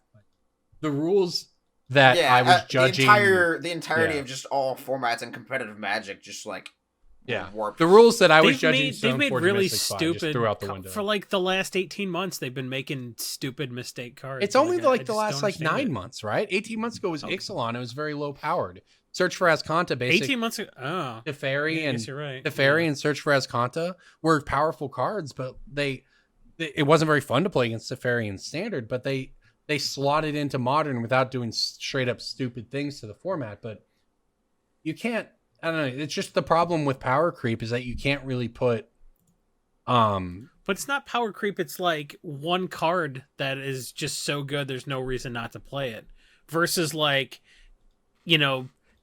The rules that I was judging. The entirety Yeah. of just all formats and competitive Magic just like warped. The rules that I was judging They've made Stoneforge really Mystics by just stupid threw out the window. for like the last 18 months. They've been making stupid mistake cards. It's only I like just the last don't like understand 9 it. months, right? 18 months ago was Ixalan. It was very low powered. Search for Azcanta, basic 18 months ago. Oh, Teferi yeah, I and guess you're right. Teferi and Search for Azcanta were powerful cards, but it wasn't very fun to play against Teferi in Standard. But they slotted into Modern without doing straight up stupid things to the format. But you can't. I don't know. It's just the problem with power creep is that you can't really put. But it's not power creep. It's like one card that is just so good. There's no reason not to play it. Versus like,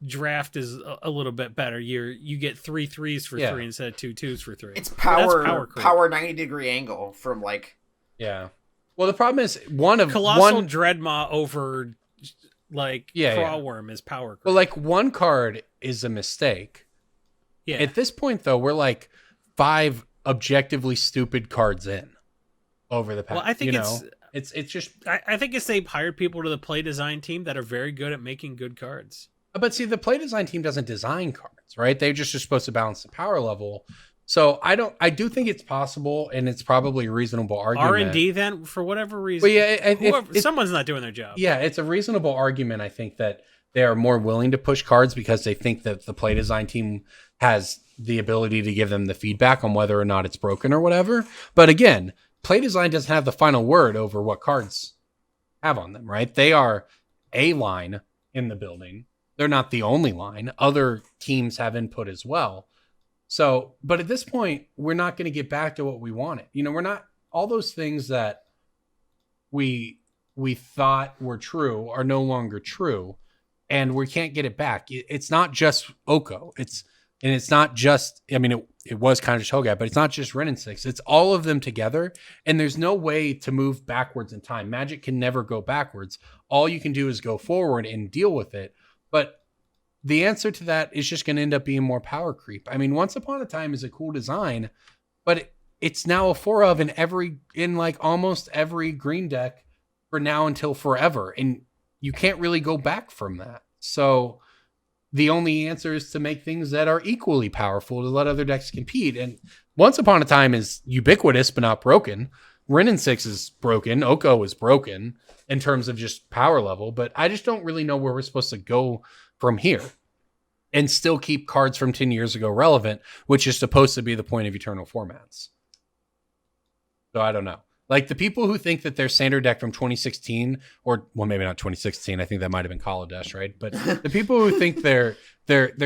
draft is a little bit better. You get 3 3s for 3 instead of 2 2s for 3. It's That's power creep. 90-degree angle from like. Yeah. Well, the problem is Colossal Dreadmaw over like Crawworm is power creep. Well, like one card is a mistake. Yeah. At this point, though, we're like 5 objectively stupid cards in over the past. Well, I think it's just. I think it's they've hired people to the play design team that are very good at making good cards. But see, the play design team doesn't design cards, right? They just are supposed to balance the power level. So I do think it's possible, and it's probably a reasonable argument. R&D then, for whatever reason. Well, yeah, someone's not doing their job. Yeah, it's a reasonable argument. I think that they are more willing to push cards because they think that the play design team has the ability to give them the feedback on whether or not it's broken or whatever. But again, play design doesn't have the final word over what cards have on them, right? They are a line in the building. They're not the only line. Other teams have input as well. So, but at this point, we're not going to get back to what we wanted. We're not, all those things that we thought were true are no longer true, and we can't get it back. It's not just Oko. It's not just, it was kind of just Hogak, but it's not just Ren and 6. It's all of them together, and there's no way to move backwards in time. Magic can never go backwards. All you can do is go forward and deal with it. But the answer to that is just going to end up being more power creep. Once Upon a Time is a cool design, but it's now a 4 of in like almost every green deck for now until forever. And you can't really go back from that. So the only answer is to make things that are equally powerful to let other decks compete. And Once Upon a Time is ubiquitous, but not broken. Ren and 6 is broken. Oko is broken in terms of just power level, but I just don't really know where we're supposed to go from here and still keep cards from 10 years ago relevant, which is supposed to be the point of Eternal formats. So I don't know. Like the people who think that their standard deck from 2016, or well, maybe not 2016, I think that might have been Kaladesh, right? But the people who think their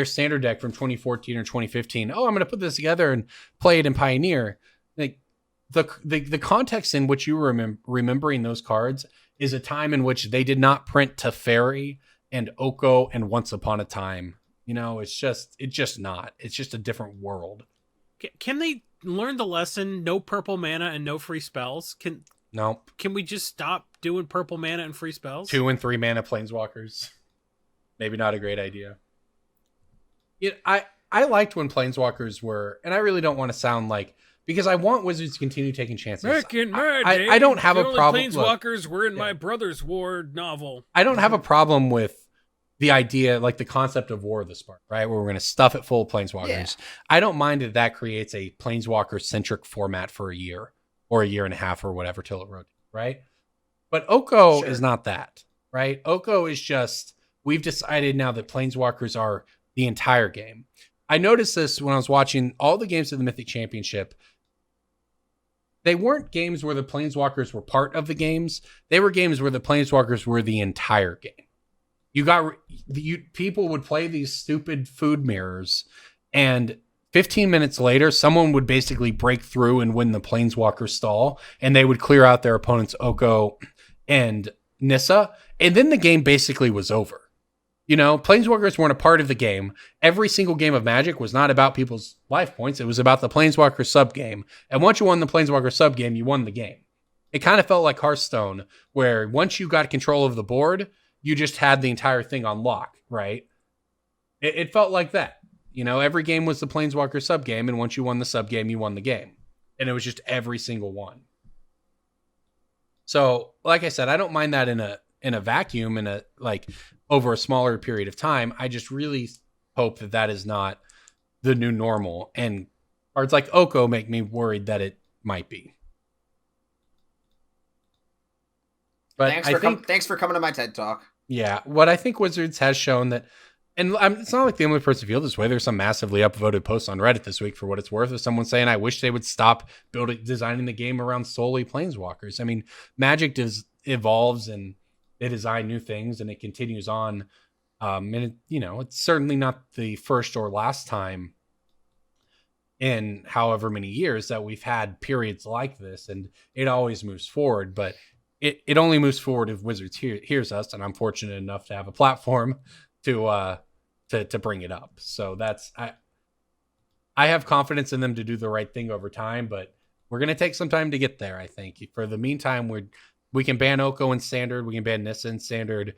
standard deck from 2014 or 2015, oh, I'm going to put this together and play it in Pioneer. Like the context in which you were remembering those cards is a time in which they did not print Teferi and Oko and Once Upon a Time. It's just not. It's just a different world. Can they learn the lesson? No purple mana and no free spells. Nope. Can we just stop doing purple mana and free spells? 2 and 3 mana planeswalkers. Maybe not a great idea. I liked when planeswalkers were, and I really don't want to sound like, because I want Wizards to continue taking chances. Back in my day, I don't have the a only problem. Planeswalkers were in my Brother's War novel. I don't have a problem with the idea, like the concept of War of the Spark, right? Where we're going to stuff it full of planeswalkers. Yeah. I don't mind if that creates a planeswalker-centric format for a year or a year and a half or whatever till it rotates, right? But Oko is not that, right? Oko is just, we've decided now that planeswalkers are the entire game. I noticed this when I was watching all the games of the Mythic Championship. They weren't games where the planeswalkers were part of the games. They were games where the planeswalkers were the entire game. people would play these stupid food mirrors, and 15 minutes later, someone would basically break through and win the Planeswalker stall, and they would clear out their opponent's Oko and Nissa, and then the game basically was over. Planeswalkers weren't a part of the game. Every single game of Magic was not about people's life points. It was about the Planeswalker sub-game. And once you won the Planeswalker sub-game, you won the game. It kind of felt like Hearthstone, where once you got control of the board, you just had the entire thing on lock, right? It felt like that. Every game was the Planeswalker sub-game, and once you won the sub-game, you won the game. And it was just every single one. So, like I said, I don't mind that in a vacuum, over a smaller period of time. I just really hope that is not the new normal. And cards like Oko make me worried that it might be. But thanks for coming to my TED Talk. Yeah, what I think Wizards has shown that, and it's not like the only person feels this way. There's some massively upvoted posts on Reddit this week, for what it's worth, of someone saying, I wish they would stop designing the game around solely Planeswalkers. I mean, Magic evolves and they design new things, and it continues on. And it's certainly not the first or last time in however many years that we've had periods like this, and it always moves forward. But it only moves forward if Wizards hears us, and I'm fortunate enough to have a platform to bring it up. So I have confidence in them to do the right thing over time, but we're going to take some time to get there. I think for the meantime, we can ban Oko in standard, we can ban Nissa in standard,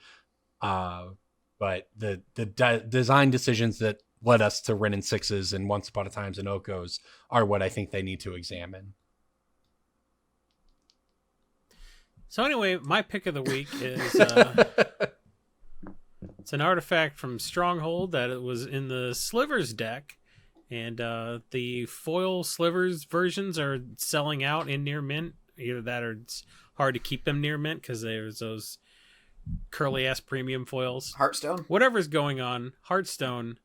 but the design decisions that led us to Wrenn and Sixes and Once Upon a Times and Okos are what I think they need to examine. So anyway, my pick of the week is it's an artifact from Stronghold that it was in the Slivers deck, and the foil Slivers versions are selling out in near mint. Either that or it's hard to keep them near mint because there's those curly ass premium foils. Hearthstone? Whatever's going on, Hearthstone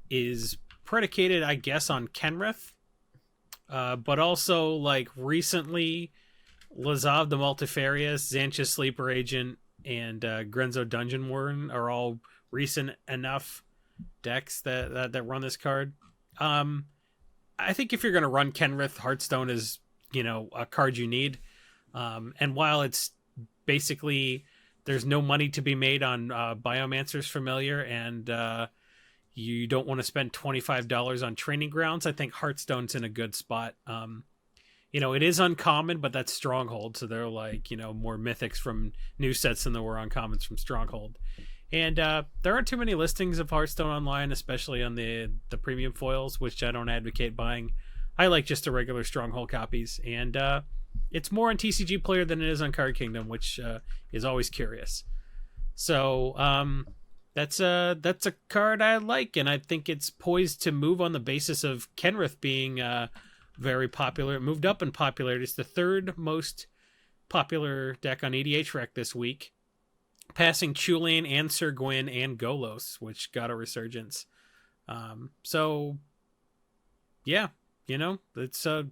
is predicated, I guess, on Kenrith. But also, recently, Lazav the Multifarious, Xantia Sleeper Agent, and Grenzo Dungeon Warden are all recent enough decks that run this card. I think if you're going to run Kenrith, Hearthstone is, a card you need. And while it's basically, there's no money to be made on Biomancer's Familiar, and you don't want to spend $25 on Training Grounds, I think Hearthstone's in a good spot. It is uncommon, but that's Stronghold, so they're more mythics from new sets than there were uncommons from Stronghold. And there aren't too many listings of Hearthstone online, especially on the premium foils, which I don't advocate buying. I like just the regular Stronghold copies, and it's more on TCG Player than it is on Card Kingdom, which is always curious. So that's a card I like, and I think it's poised to move on the basis of Kenrith being very popular. It moved up in popularity. It's the third most popular deck on EDHREC this week, passing Chulane and Sir Gwyn and Golos, which got a resurgence. So yeah, it's a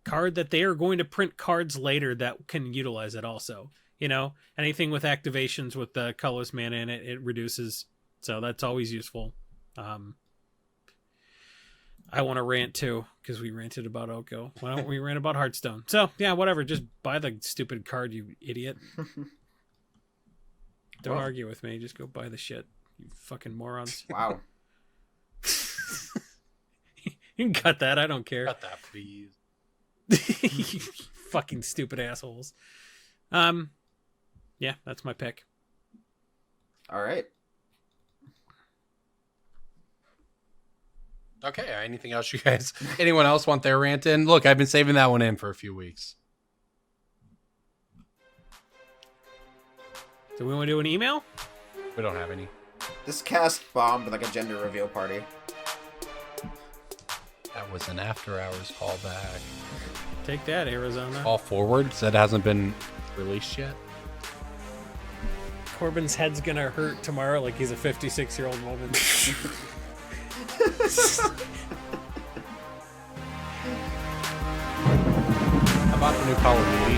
card that they are going to print cards later that can utilize it also. Anything with activations with the colorless mana in it, it reduces. So that's always useful. I want to rant too, because we ranted about Oko. Why don't we rant about Hearthstone? So yeah, whatever. Just buy the stupid card, you idiot. Don't argue with me. Just go buy the shit, you fucking morons. Wow. You can cut that. I don't care. Cut that, please. You fucking stupid assholes. Yeah, that's my pick. All right. Okay, anything else you guys, anyone else want their rant in? Look, I've been saving that one in for a few weeks. Do we want to do an email? We don't have any. This cast bombed like a gender reveal party. That was an after hours callback. Take that, Arizona. All forwards that hasn't been released yet. Corbin's head's gonna hurt tomorrow like he's a 56-year-old woman. How about the new Call of Duty?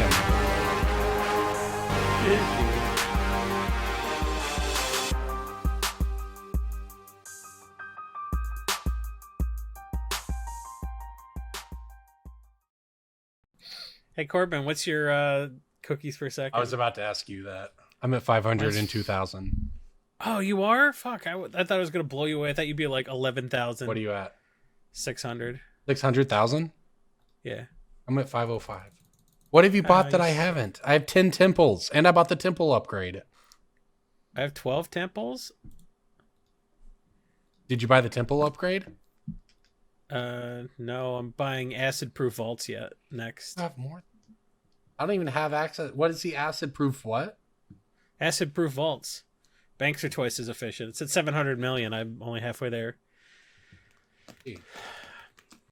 Hey Corbin, what's your cookies per second? I was about to ask you that. I'm at 500 and 2,000. Oh, you are? Fuck! I thought I was gonna blow you away. I thought you'd be like 11,000. What are you at? 600. 600,000? Yeah. I'm at 505. What have you bought that I haven't? I have 10 temples, and I bought the temple upgrade. I have 12 temples. Did you buy the temple upgrade? No, I'm buying acid-proof vaults yet. Next. I have more. I don't even have access. What is the acid-proof what? Acid-proof vaults. Banks are twice as efficient. It's at 700 million. I'm only halfway there.